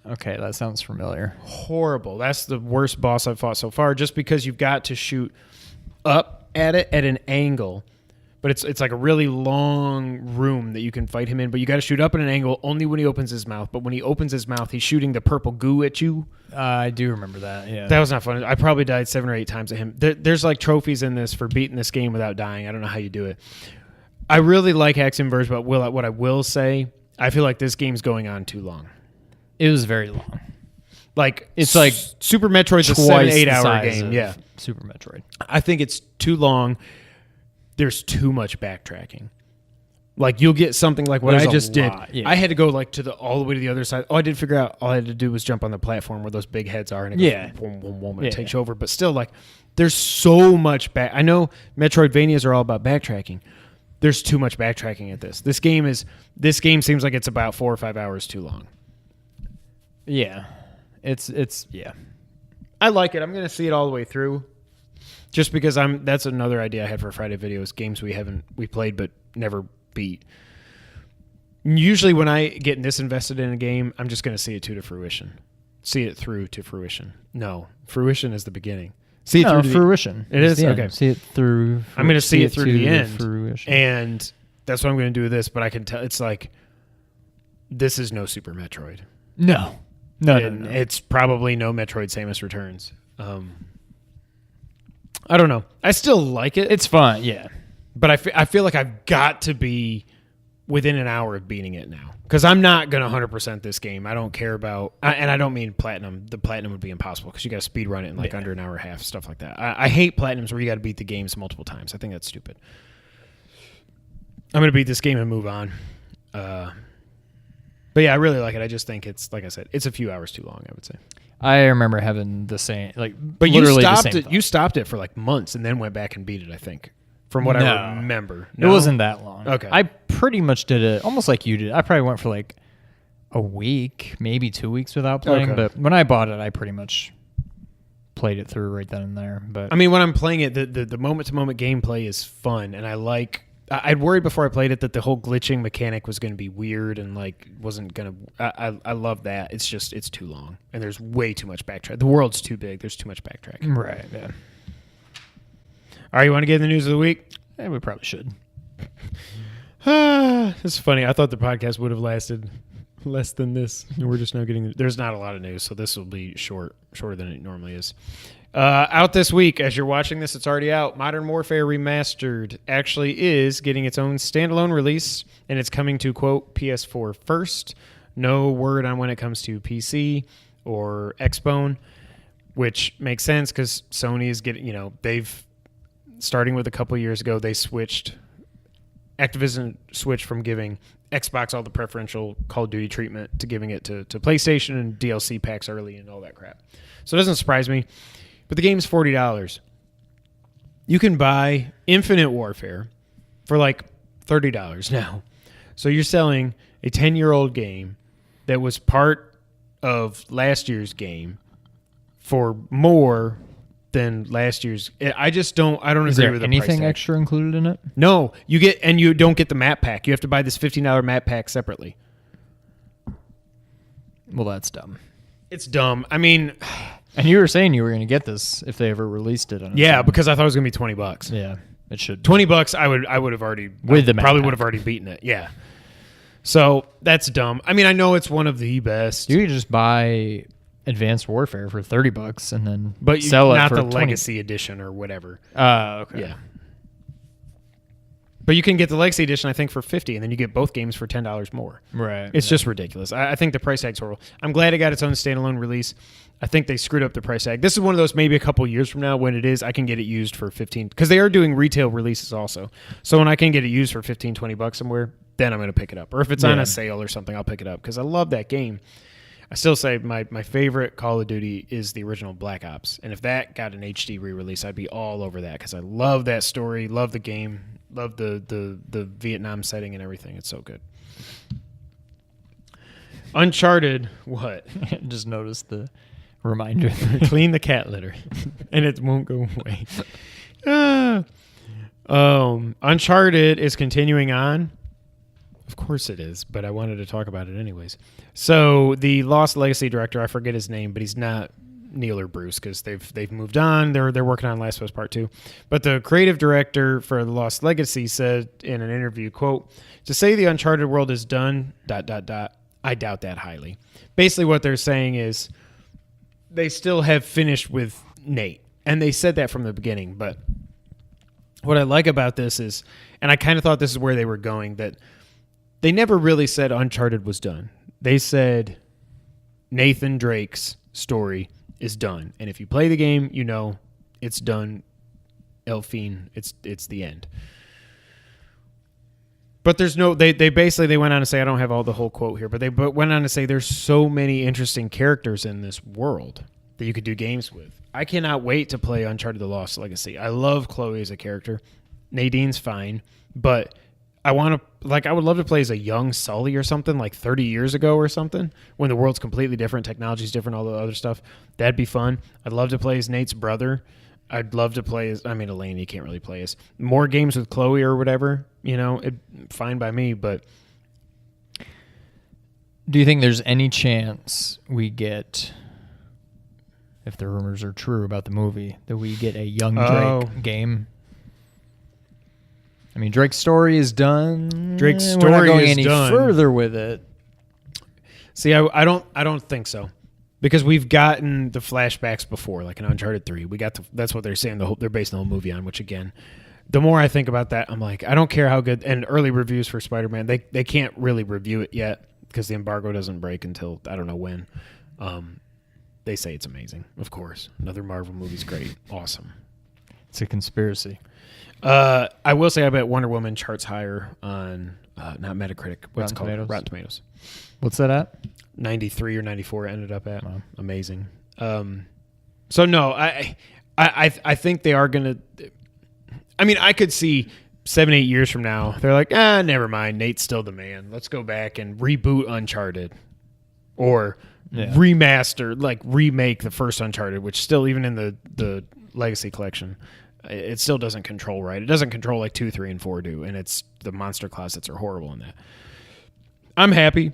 Okay, that sounds familiar. Horrible. That's the worst boss I've fought so far, just because you've got to shoot up at it at an angle. But it's like a really long room that you can fight him in, but you got to shoot up at an angle only when he opens his mouth. But when he opens his mouth, he's shooting the purple goo at you. I do remember that, yeah. That was not fun. I probably died 7 or 8 times at him. There's like trophies in this for beating this game without dying. I don't know how you do it. I really like Axiom Verge, but what I will say, I feel like this game's going on too long. It was very long. Like it's like Super Metroid's a 7-8 hour game. Yeah, Super Metroid. I think it's too long. There's too much backtracking. Like you'll get something like what I just did. Yeah. I had to go like all the way to the other side. Oh, I did figure out all I had to do was jump on the platform where those big heads are, and it goes boom, boom, boom, and it takes you over. But still, like there's so much back. I know Metroidvanias are all about backtracking. There's too much backtracking at this. This game seems like it's about 4 or 5 hours too long. Yeah. It's yeah. I like it. I'm going to see it all the way through. Just because that's another idea I had for Friday videos, games we played but never beat. Usually when I get this invested in a game, I'm just going to see it to fruition. See it through to fruition. No, fruition is the beginning. See it through to fruition. It is? Okay. See it through. I'm going to see it through to the end. Fruition. And that's what I'm going to do with this, but I can tell it's like this is no Super Metroid. No. It's probably no Metroid Samus Returns. I don't know. I still like it. It's fun, yeah. But I feel like I've got to be within an hour of beating it now. Because I'm not going to 100% this game. I don't care about... and I don't mean platinum. The platinum would be impossible because you got to speed run it in like under an hour and a half, stuff like that. I hate platinums where you got to beat the games multiple times. I think that's stupid. I'm going to beat this game and move on. But yeah, I really like it. I just think it's, like I said, it's a few hours too long, I would say. I remember having the same, like, but you stopped it. You stopped it for like months and then went back and beat it, I think, from what I remember. No? It wasn't that long. Okay. I pretty much did it almost like you did. I probably went for like a week, maybe 2 weeks without playing. Okay. But when I bought it, I pretty much played it through right then and there. But I mean, when I'm playing it, the moment-to-moment gameplay is fun, and I like... I'd worried before I played it that the whole glitching mechanic was going to be weird and like wasn't going to... I love that. It's just, it's too long. And there's way too much backtrack. The world's too big. There's too much backtracking. Right, yeah. All right, you want to get in the news of the week? Yeah, we probably should. It's funny. I thought the podcast would have lasted less than this. And we're just now getting... There's not a lot of news, so this will be shorter than it normally is. Out this week, as you're watching this, it's already out. Modern Warfare Remastered actually is getting its own standalone release, and it's coming to, quote, PS4 first. No word on when it comes to PC or Xbone, which makes sense because Sony is getting, they've, starting with a couple years ago, Activision switched from giving Xbox all the preferential Call of Duty treatment to giving it to PlayStation and DLC packs early and all that crap. So it doesn't surprise me. But the game's $40. You can buy Infinite Warfare for like $30 now. So you're selling a 10-year-old game that was part of last year's game for more than last year's. I don't agree with the price tag. Anything extra included in it? No, you don't get the map pack. You have to buy this $15 map pack separately. Well, that's dumb. It's dumb. I mean... And you were saying you were going to get this if they ever released it. Yeah, because I thought it was going to be $20. Yeah, it should. $20. I would have already with the probably would have already beaten it. Yeah. So that's dumb. I mean, I know it's one of the best. You could just buy Advanced Warfare for $30 and then but sell it for not the 20. Legacy Edition or whatever. Okay. Yeah. But you can get the Legacy Edition, I think, for $50, and then you get both games for $10 more. Right. It's just ridiculous. I think the price tag's horrible. I'm glad it got its own standalone release. I think they screwed up the price tag. This is one of those maybe a couple years from now when it is, I can get it used for $15, because they are doing retail releases also. So when I can get it used for $15-$20 somewhere, then I'm going to pick it up. Or if it's on a sale or something, I'll pick it up because I love that game. I still say my favorite Call of Duty is the original Black Ops. And if that got an HD re-release, I'd be all over that because I love that story, love the game, love the Vietnam setting and everything. It's so good. Uncharted, what? Just noticed the reminder. Clean the cat litter. And it won't go away. Uncharted is continuing on. Of course it is, but I wanted to talk about it anyways. So the Lost Legacy director, I forget his name, but he's not Neil or Bruce because they've moved on. They're working on Last of Us Part 2. But the creative director for the Lost Legacy said in an interview, quote, "To say the Uncharted world is done, ... I doubt that highly." Basically what they're saying is they still have finished with Nate. And they said that from the beginning. But what I like about this is, and I kind of thought this is where they were going, that they never really said Uncharted was done. They said Nathan Drake's story is done. And if you play the game, you know it's done. Elfine, it's the end. But there's no, they basically, they went on to say, I don't have all the whole quote here, but they went on to say there's so many interesting characters in this world that you could do games with. I cannot wait to play Uncharted The Lost Legacy. I love Chloe as a character. Nadine's fine, but I would love to play as a young Sully or something like 30 years ago or something when the world's completely different, technology's different, all the other stuff. That'd be fun. I'd love to play as Nate's brother. I'd love to play as, Elaine, you can't really play as. More games with Chloe or whatever, fine by me, but. Do you think there's any chance we get, if the rumors are true about the movie, that we get a young Drake game? I mean, Drake's story is done. Drake's story We're not going is any done. further with it. See, I don't think so. Because we've gotten the flashbacks before, like in Uncharted 3. That's what they're saying. They're basing the whole movie on. Which again, the more I think about that, I'm like, I don't care how good. And early reviews for Spider-Man, they can't really review it yet because the embargo doesn't break until I don't know when. They say it's amazing. Of course, another Marvel movie's great, awesome. It's a conspiracy. I will say, I bet Wonder Woman charts higher on not Metacritic. What's it called? Tomatoes? Rotten Tomatoes. What's that at? 93 or 94 it ended up at. Wow. Amazing. So no, I think they are gonna. I could see 7-8 years from now they're like, never mind, Nate's still the man. Let's go back and reboot Uncharted, or remaster, like remake the first Uncharted, which still, even in the Legacy collection, it still doesn't control right. It doesn't control like 2, 3, and 4 do, and it's the monster closets are horrible in that. I'm happy.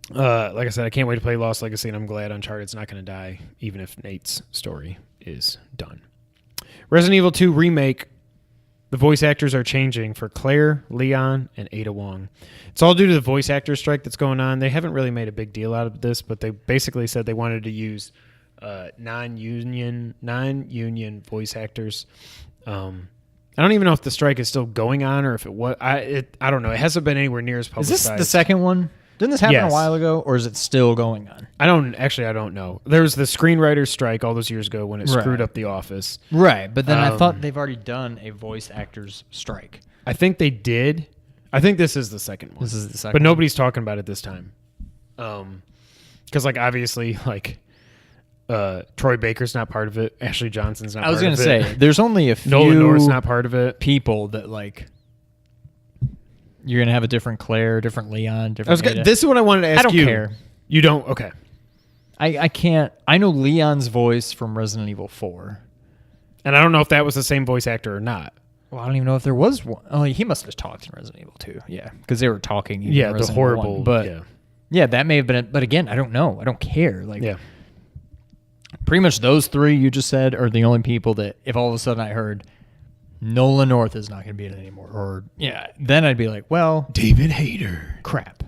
Like I said, I can't wait to play Lost Legacy, and I'm glad Uncharted's not going to die, even if Nate's story is done. Resident Evil 2 Remake, the voice actors are changing for Claire, Leon, and Ada Wong. It's all due to the voice actor strike that's going on. They haven't really made a big deal out of this, but they basically said they wanted to use non-union voice actors. I don't even know if the strike is still going on or if it was. I don't know. It hasn't been anywhere near as publicized. Is this the second one? Didn't this happen Yes. a while ago, or is it still going on? I don't know. There was the screenwriters strike all those years ago when it screwed up The Office. Right, but then I thought they've already done a voice actors strike. I think they did. I think this is the second one. This is the second but one. nobody's talking about it this time. Because obviously Troy Baker's not part of it. Ashley Johnson's not part of it. I was going to say, there's only a few Nolan North's not part of it. people that you're going to have a different Claire, different Leon, different Ada. This is what I wanted to ask you. I don't care. You don't? Okay. I can't. I know Leon's voice from Resident Evil 4. And I don't know if that was the same voice actor or not. Well, I don't even know if there was one. Oh, he must have talked in Resident Evil 2. Yeah, because they were talking. Even in Resident the Evil horrible. 1. But yeah, that may have been it. But again, I don't know. I don't care. Pretty much those three you just said are the only people that if all of a sudden I heard Nolan North is not going to be in it anymore, or then I'd be like, well, David Hayter. Crap.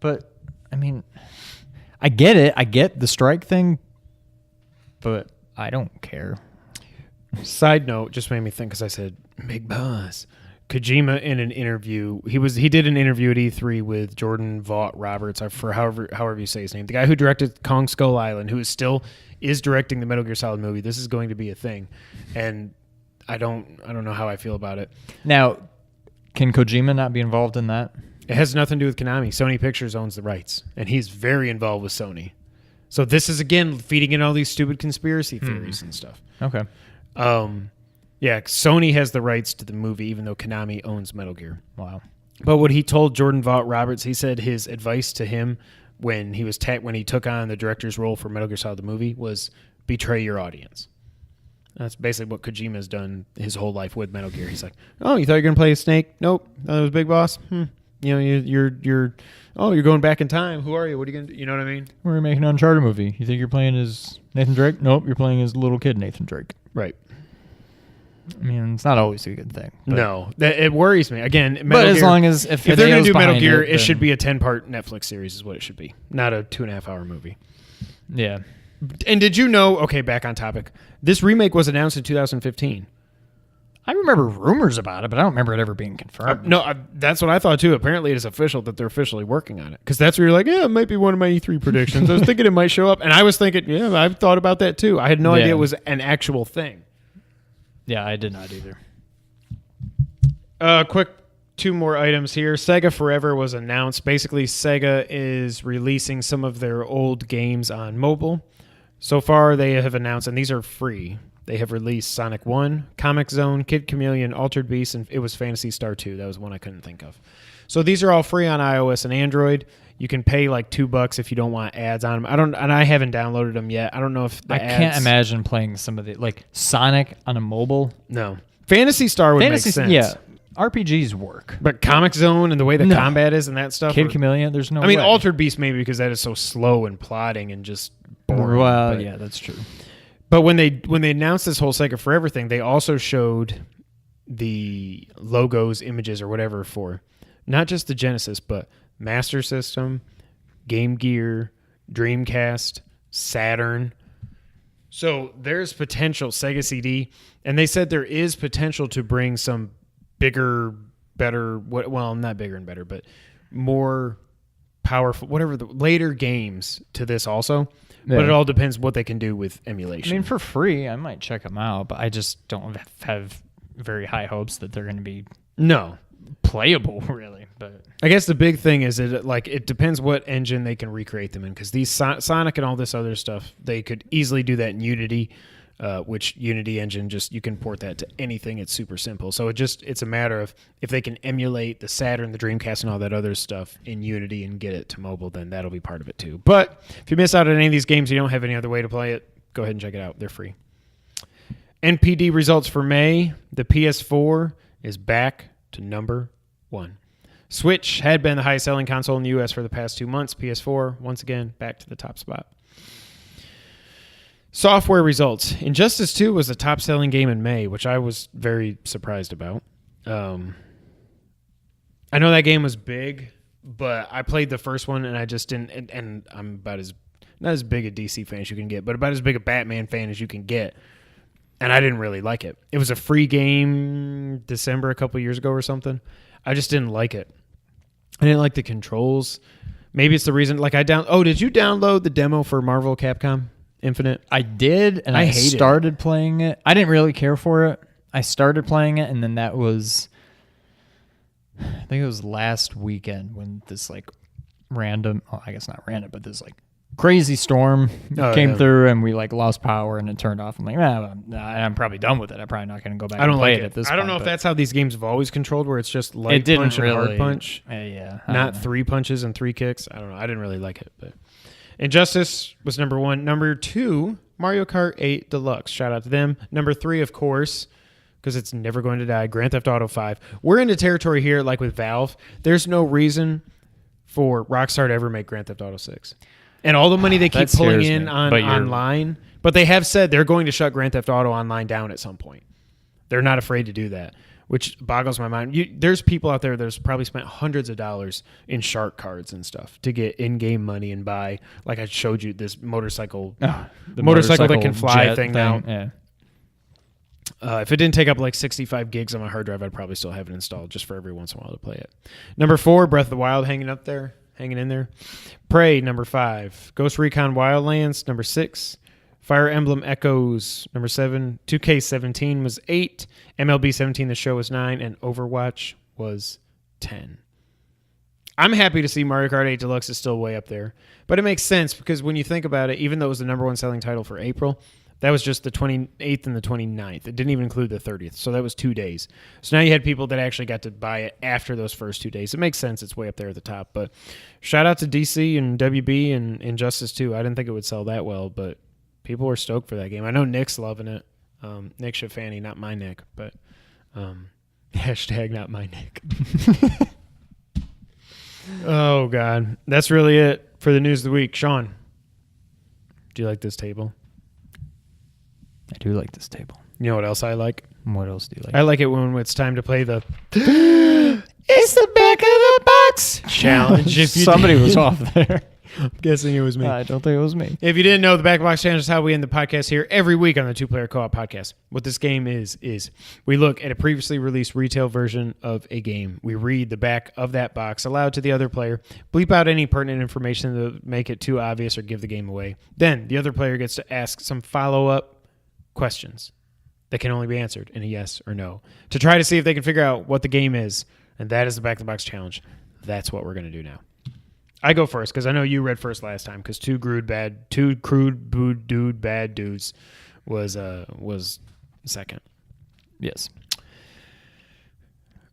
But I get it. I get the strike thing, but I don't care. Side note, just made me think because I said Big Boss. Kojima in an interview, he did an interview at E3 with Jordan Vaught Roberts, for however you say his name, the guy who directed Kong Skull Island, who is directing the Metal Gear Solid movie. This is going to be a thing, and I don't know how I feel about it. Now, can Kojima not be involved in that? It has nothing to do with Konami. Sony Pictures owns the rights, and he's very involved with Sony. So this is, again, feeding in all these stupid conspiracy theories and stuff. Okay. Yeah, Sony has the rights to the movie, even though Konami owns Metal Gear. Wow. But what he told Jordan Vogt-Roberts, he said his advice to him when he was when he took on the director's role for Metal Gear Solid the movie was betray your audience. That's basically what Kojima's done his whole life with Metal Gear. He's like, oh, you thought you were gonna play a Snake? Nope, that was Big Boss. You know, you're going back in time. Who are you? What are you gonna do? You know what I mean? We're making an Uncharted movie. You think you're playing as Nathan Drake? Nope, you're playing as little kid Nathan Drake. Right. I mean, it's not always a good thing. No, it worries me. Again, Metal but as Gear, long as if they're going to do Metal Gear, it it should be a 10-part Netflix series is what it should be, not a 2.5-hour movie. Yeah. And did you know, okay, back on topic, this remake was announced in 2015. I remember rumors about it, but I don't remember it ever being confirmed. That's what I thought too. Apparently it is official that they're officially working on it. Because that's where you're like, yeah, it might be one of my E3 predictions. I was thinking it might show up. And I was thinking, yeah, I've thought about that too. I had no idea it was an actual thing. Yeah, I did not either. Quick 2 more items here. Sega Forever was announced. Basically, Sega is releasing some of their old games on mobile. So far, they have announced, and these are free. They have released Sonic 1, Comic Zone, Kid Chameleon, Altered Beast, and it was Phantasy Star 2. That was one I couldn't think of. So these are all free on iOS and Android. You can pay like $2 if you don't want ads on them. I haven't downloaded them yet. I don't know if I can't imagine playing some of the like Sonic on a mobile. No, Phantasy Star would make sense. Yeah, RPGs work, but Comic Zone and the way the combat is and that stuff. Kid Chameleon, there's no. I mean, way. Altered Beast maybe because that is so slow and plodding and just boring. Well, yeah, that's true. But when they announced this whole Sega Forever thing, they also showed the logos, images, or whatever for not just the Genesis, but Master System, Game Gear, Dreamcast, Saturn. So there's potential, Sega CD, and they said there is potential to bring some bigger, better, well, not bigger and better, but more powerful, whatever, the later games to this also. Yeah. But it all depends what they can do with emulation. I mean, for free, I might check them out, but I just don't have very high hopes that they're going to be playable, really. But I guess the big thing is it depends what engine they can recreate them in, because these Sonic and all this other stuff, they could easily do that in Unity, which Unity engine you can port that to anything. It's super simple. So it's a matter of if they can emulate the Saturn, the Dreamcast, and all that other stuff in Unity and get it to mobile, then that'll be part of it too. But if you miss out on any of these games, you don't have any other way to play it, go ahead and check it out. They're free. NPD results for May. The PS4 is back to number 1. Switch had been the highest selling console in the U.S. for the past 2 months. PS4, once again, back to the top spot. Software results. Injustice 2 was the top-selling game in May, which I was very surprised about. I know that game was big, but I played the first one, and I just didn't... And I'm about not as big a DC fan as you can get, but about as big a Batman fan as you can get. And I didn't really like it. It was a free game December a couple years ago or something. I just didn't like it. I didn't like the controls. Maybe it's the reason... did you download the demo for Marvel Capcom Infinite? I did, and I started playing it. I didn't really care for it. I started playing it, and then that was... I think it was last weekend when this, random... Oh, I guess not random, but this, crazy storm came through, and we, lost power, and it turned off. I'm like, I'm probably done with it. I'm probably not going to go back and play it at this point. I don't know if that's how these games have always controlled, where it's just light punch and hard punch. Yeah. Not 3 punches and 3 kicks. I don't know. I didn't really like it, but... Injustice was number 1. Number 2, Mario Kart 8 Deluxe. Shout out to them. Number 3, of course, because it's never going to die, Grand Theft Auto 5. We're into territory here, like with Valve. There's no reason for Rockstar to ever make Grand Theft Auto 6. And all the money they keep pulling in online, but they have said they're going to shut Grand Theft Auto Online down at some point. They're not afraid to do that, which boggles my mind. There's people out there that's probably spent hundreds of dollars in shark cards and stuff to get in-game money and buy, like I showed you, this motorcycle, the motorcycle that can fly thing now. Yeah. If it didn't take up 65 gigs on my hard drive, I'd probably still have it installed just for every once in a while to play it. Number 4, Breath of the Wild hanging in there. Prey, number 5. Ghost Recon Wildlands, number 6. Fire Emblem Echoes, number 7. 2K17 was 8. MLB 17 The Show was 9. And Overwatch was 10. I'm happy to see Mario Kart 8 Deluxe is still way up there. But it makes sense because when you think about it, even though it was the number one selling title for April, that was just the 28th and the 29th. It didn't even include the 30th. So that was 2 days. So now you had people that actually got to buy it after those first 2 days. It makes sense. It's way up there at the top. But shout out to DC and WB and Injustice 2. I didn't think it would sell that well, but people were stoked for that game. I know Nick's loving it. Nick Shafani, not my Nick, but hashtag not my Nick. Oh, God. That's really it for the news of the week. Sean, do you like this table? I do like this table. You know what else I like? What else do you like? I like it when it's time to play the It's the back of the box challenge. If Somebody was off there. I'm guessing it was me. I don't think it was me. If you didn't know, the Back of the Box Challenge is how we end the podcast here every week on the Two-Player Co-op Podcast. What this game is we look at a previously released retail version of a game. We read the back of that box aloud to the other player, bleep out any pertinent information to make it too obvious or give the game away. Then the other player gets to ask some follow-up questions that can only be answered in a yes or no to try to see if they can figure out what the game is, and that is the Back of the Box Challenge. That's what we're going to do now. I go first because I know you read first last time because two crude bad dudes was second. Yes.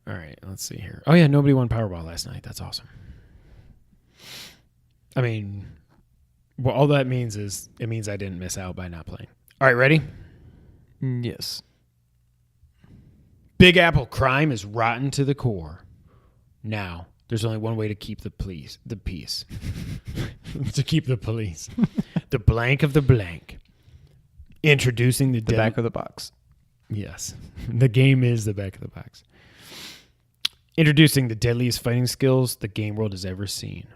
All right, let's see here. Oh yeah, nobody won Powerball last night. That's awesome. I mean, well, all that means is it means I didn't miss out by not playing. All right, ready? Yes. Big Apple crime is rotten to the core. Now, there's only one way to keep the peace. To keep the police. The blank of the blank. Introducing the back of the box. Yes. The game is the back of the box. Introducing the deadliest fighting skills the game world has ever seen.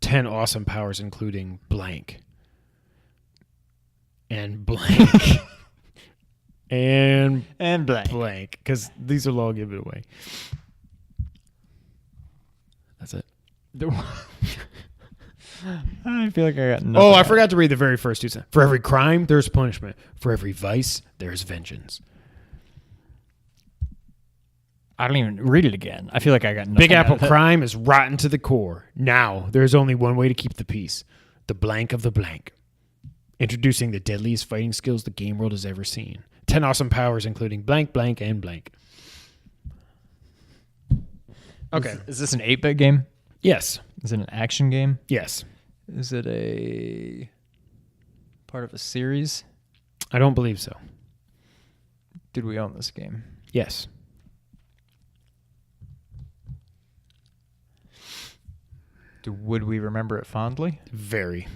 10 awesome powers including blank. And blank. and blank. Blank. Because these will all give it away. That's it. I feel like I got nothing. Oh, I forgot to read the very first two sentences. For every crime, there's punishment. For every vice, there's vengeance. I don't even read it again. I feel like I got nothing. Big Apple crime is rotten to the core. Now, there's only one way to keep the peace. The blank of the blank. Introducing the deadliest fighting skills the game world has ever seen. 10 awesome powers, including blank, blank, and blank. Okay. Is this an 8-bit game? Yes. Is it an action game? Yes. Is it a part of a series? I don't believe so. Did we own this game? Yes. Would we remember it fondly? Very.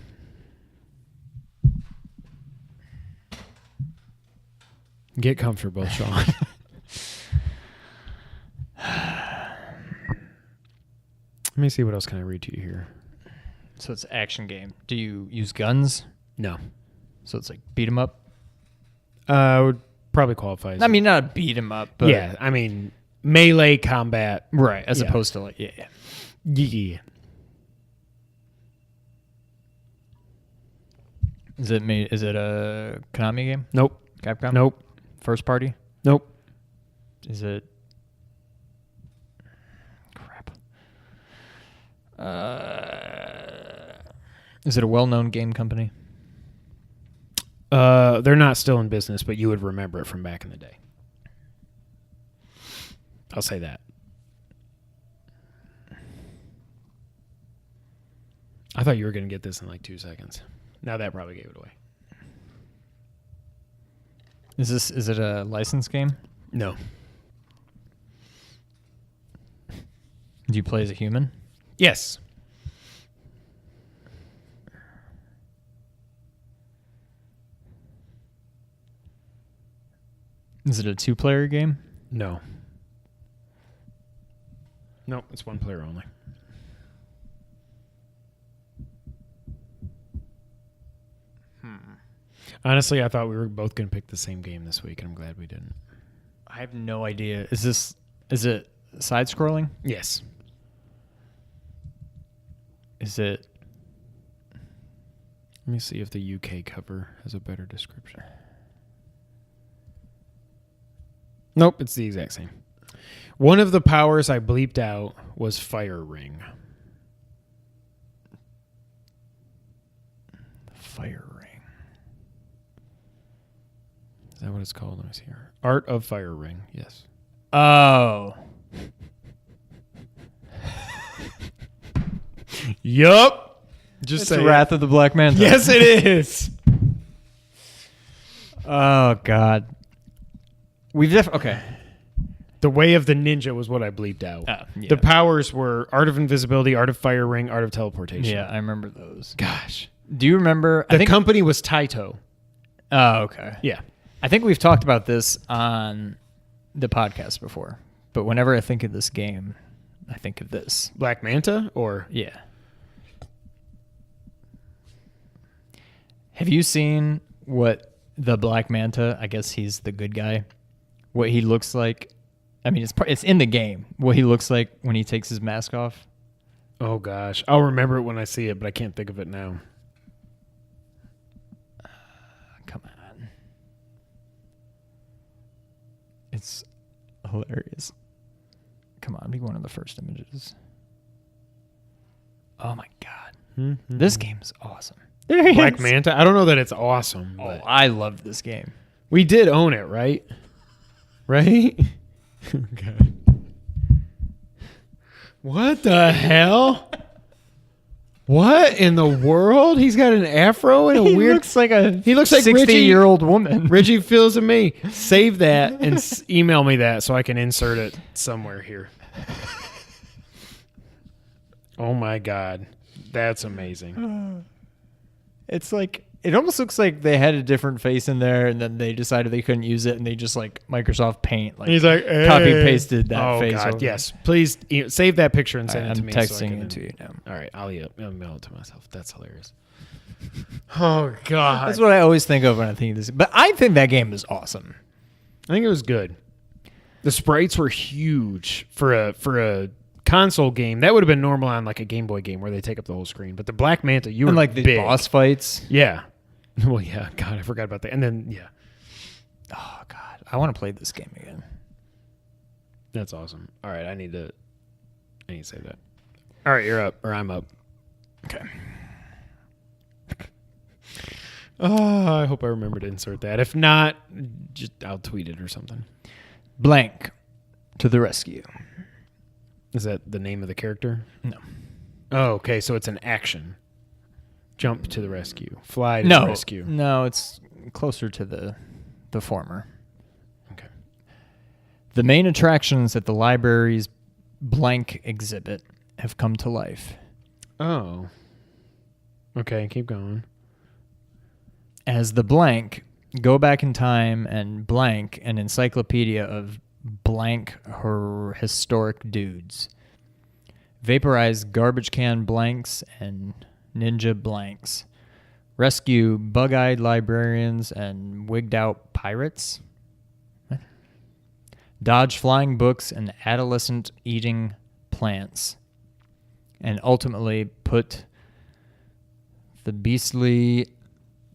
Get comfortable, Sean. Let me see what else can I read to you here. So it's an action game. Do you use guns? No. So it's like beat 'em up? Would probably qualify as... I mean, not beat 'em up, but... Yeah, I mean, melee combat. Right, as opposed to like... Yeah. Yeah. Is it a Konami game? Nope. Capcom? Nope. First party? Nope. Is it... Crap. Is it a well-known game company? They're not still in business, but you would remember it from back in the day. I'll say that. I thought you were going to get this in like 2 seconds. Now that probably gave it away. Is it a licensed game? No. Do you play as a human? Yes. Is it a 2-player game? No. No, it's 1 player only. Honestly, I thought we were both going to pick the same game this week, and I'm glad we didn't. I have no idea. Is it side-scrolling? Yes. Is it... Let me see if the UK cover has a better description. Nope, it's the exact same. One of the powers I bleeped out was Fire Ring. Fire Ring. Is that what it's called? Let me see here. Art of Fire Ring. Yes. Oh. Yup. Just It's say Wrath of the Black Manta. Yes, it is. Oh, God. Okay. The Way of the Ninja was what I bleeped out. Yeah. The powers were Art of Invisibility, Art of Fire Ring, Art of Teleportation. Yeah, I remember those. Gosh. Do you remember? The company was Taito. Oh, okay. Yeah. I think we've talked about this on the podcast before, but whenever I think of this game, I think of this. Black Manta or? Yeah. Have you seen what the Black Manta, I guess he's the good guy, what he looks like? I mean, it's in the game, what he looks like when he takes his mask off. Oh, gosh. I'll remember it when I see it, but I can't think of it now. Come on. It's hilarious. Come on, be one of the first images. Oh, my God. Mm-hmm. This game is awesome. Black Manta? I don't know that it's awesome. Oh, But I love this game. we did own it, right? Right? Okay. What the hell? What in the world? He's got an afro and a He weird... looks like a He looks like 60-year-old woman. Reggie feels of me. Save that and email me that so I can insert it somewhere here. Oh my God. That's amazing. It's like, it almost looks like they had a different face in there and then they decided they couldn't use it and they just like Microsoft Paint. Like, he's like, hey. copy pasted that face. God, over. yes. Please save that picture and send Right, it to I'm me. texting it to you now. All right. I'll mail it to myself. That's hilarious. Oh, God. That's what I always think of when I think of this. But I think that game is awesome. I think it was good. The sprites were huge for a console game. That would have been normal on like a Game Boy game where they take up the whole screen. But the Black Manta, you were And like the big. boss fights. Yeah. Well, yeah. God, I forgot about that. And then, yeah. Oh, God. I want to play this game again. That's awesome. All right. I need to say that. All right. You're up. Or I'm up. Okay. Oh, I hope I remember to insert that. If not, just I'll tweet it or something. Blank to the rescue. Is that the name of the character? No. Oh, okay. So it's an action. Jump to the rescue. Fly to the rescue. No, it's closer to the former. Okay. The main attractions at the library's blank exhibit have come to life. Oh. Okay, keep going. As the blank go back in time and blank an encyclopedia of blank her historic dudes. Vaporize garbage can blanks and ninja blanks. Rescue bug-eyed librarians and wigged-out pirates. Dodge flying books and adolescent eating plants. And ultimately put the beastly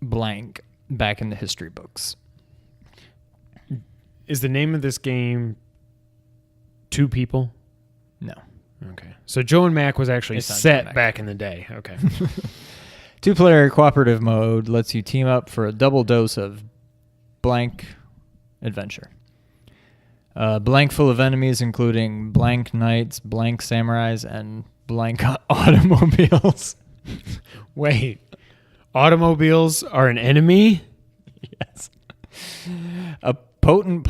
blank back in the history books. Is the name of this game Two People? No. Okay. So Joe and Mac was actually It's not Joe set and Mac. back in the day. Okay. Two-player cooperative mode lets you team up for a double dose of blank adventure. Blank full of enemies, including blank knights, blank samurais, and blank automobiles. Wait. Automobiles are an enemy? Yes. A potent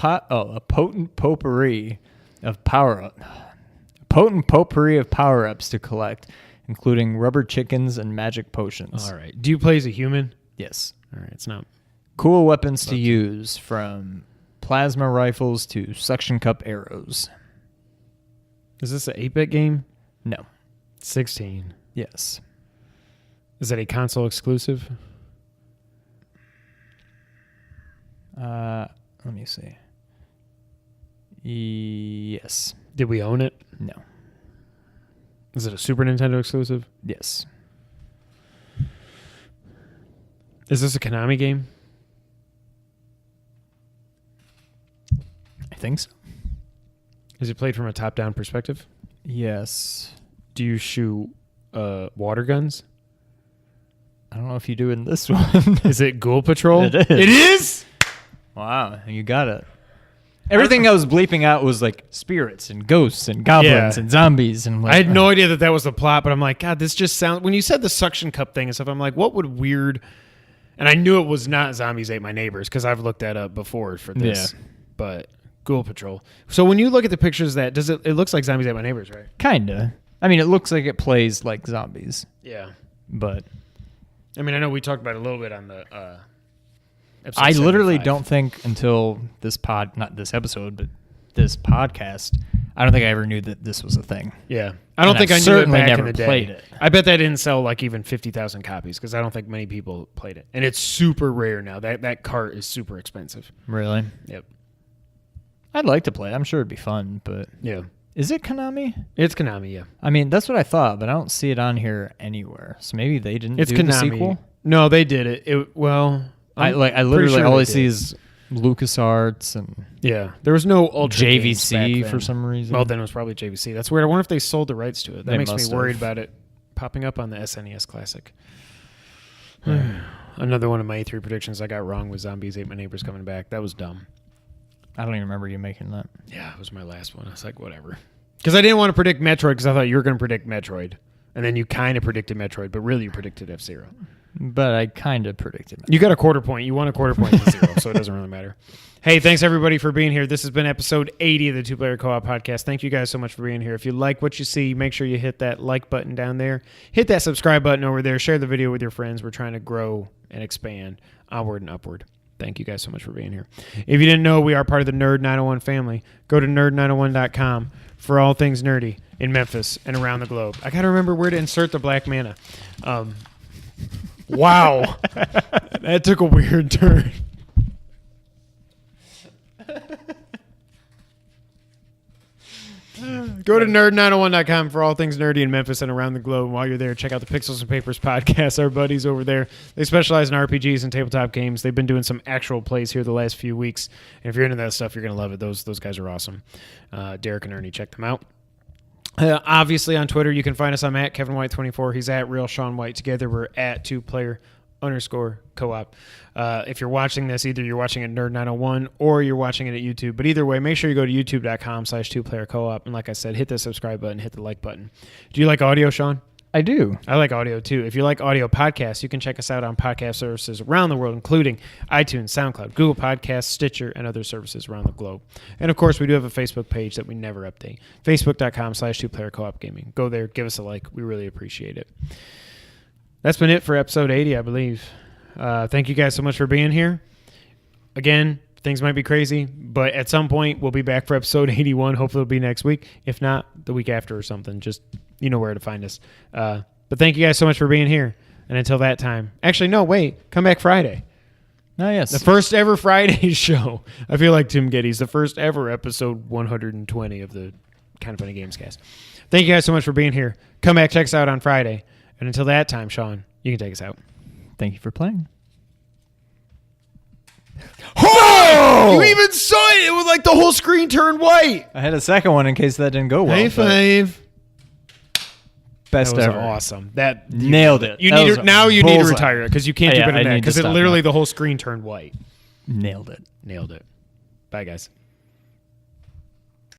potpourri of power-ups to collect, including rubber chickens and magic potions. All right. Do you play as a human? Yes. All right. It's not. Cool weapons to use, from plasma rifles to suction cup arrows. Is this an 8-bit game? No. 16. Yes. Is that a console exclusive? Let me see. Yes. Did we own it? No. Is it a Super Nintendo exclusive? Yes. Is this a Konami game? I think so. Is it played from a top-down perspective? Yes. Do you shoot water guns? I don't know if you do in this one. Is it Ghoul Patrol? It is. It is? Wow, you got it. Everything I was bleeping out was like spirits and ghosts and goblins and zombies. And like, I had no idea that was the plot, but I'm like, God, this just sounds... When you said the suction cup thing and stuff, I'm like, what would weird... And I knew it was not Zombies Ate My Neighbors because I've looked that up before for this. Yeah. But Ghoul Patrol. So when you look at the pictures of that, it looks like Zombies Ate My Neighbors, right? Kinda. I mean, it looks like it plays like zombies. Yeah. But... I mean, I know we talked about it a little bit on the... I literally don't think until not this episode, but this podcast, I don't think I ever knew that this was a thing. Yeah. I don't think I knew it back in the day. Played it. I bet that didn't sell like even 50,000 copies because I don't think many people played it. And it's super rare now. That cart is super expensive. Really? Yep. I'd like to play it. I'm sure it'd be fun, but... Yeah. Is it Konami? It's Konami, yeah. I mean, that's what I thought, but I don't see it on here anywhere. So maybe they didn't do Konami. The sequel? No, they did it. I literally all I see is LucasArts and there was no Ultra JVC for some reason. Well, then it was probably JVC. That's weird. I wonder if they sold the rights to it. That makes me worried have. about it popping up on the SNES Classic. Another one of my E3 predictions I got wrong was Zombies Ate My Neighbors coming back. That was dumb. I don't even remember you making that. Yeah, it was my last one. I was like, whatever. Because I didn't want to predict Metroid because I thought you were going to predict Metroid. And then you kind of predicted Metroid, but really you predicted F-Zero. But I kind of predicted Metroid. You got a quarter point. You won a quarter point to 0, so it doesn't really matter. Hey, thanks everybody for being here. This has been episode 80 of the Two Player Co-op Podcast. Thank you guys so much for being here. If you like what you see, make sure you hit that like button down there. Hit that subscribe button over there. Share the video with your friends. We're trying to grow and expand onward and upward. Thank you guys so much for being here. If you didn't know, we are part of the Nerd 901 family. Go to nerd901.com for all things nerdy in Memphis and around the globe. I got to remember where to insert the black mana. Wow. That took a weird turn. Go to nerd901.com for all things nerdy in Memphis and around the globe. While you're there, check out the Pixels and Papers podcast. Our buddies over there, they specialize in RPGs and tabletop games. They've been doing some actual plays here the last few weeks. And if you're into that stuff, you're going to love it. Those guys are awesome. Derek and Ernie, check them out. Obviously on Twitter, you can find us. I'm at Kevin White 24. He's at Real Sean White. Together, we're at 2player_co-op. If you're watching this, either you're watching it at Nerd 901 or you're watching it at YouTube. But either way, make sure you go to youtube.com/2player-co-op. And like I said, hit the subscribe button, hit the like button. Do you like audio, Sean? I do. I like audio too. If you like audio podcasts, you can check us out on podcast services around the world, including iTunes, SoundCloud, Google Podcasts, Stitcher, and other services around the globe. And of course, we do have a Facebook page that we never update. Facebook.com/2player-co-op gaming. Go there, give us a like. We really appreciate it. That's been it for episode 80, I believe. Thank you guys so much for being here. Again, things might be crazy, but at some point we'll be back for episode 81. Hopefully it'll be next week. If not, the week after or something. Just, you know where to find us. But thank you guys so much for being here. And until that time. Actually, no, wait. Come back Friday. Oh, yes. The first ever Friday show. I feel like Tim Geddes. The first ever episode 120 of the Kind of Funny Games cast. Thank you guys so much for being here. Come back, check us out on Friday. And until that time, Sean, you can take us out. Thank you for playing. Oh! You even saw it. It was like the whole screen turned white. I had a second one in case that didn't go well. High five. Best that was ever. Awesome. That nailed it. You need now you need to retire it because you can't do better than that because it literally now. the whole screen turned white. Nailed it. Nailed it. Bye, guys.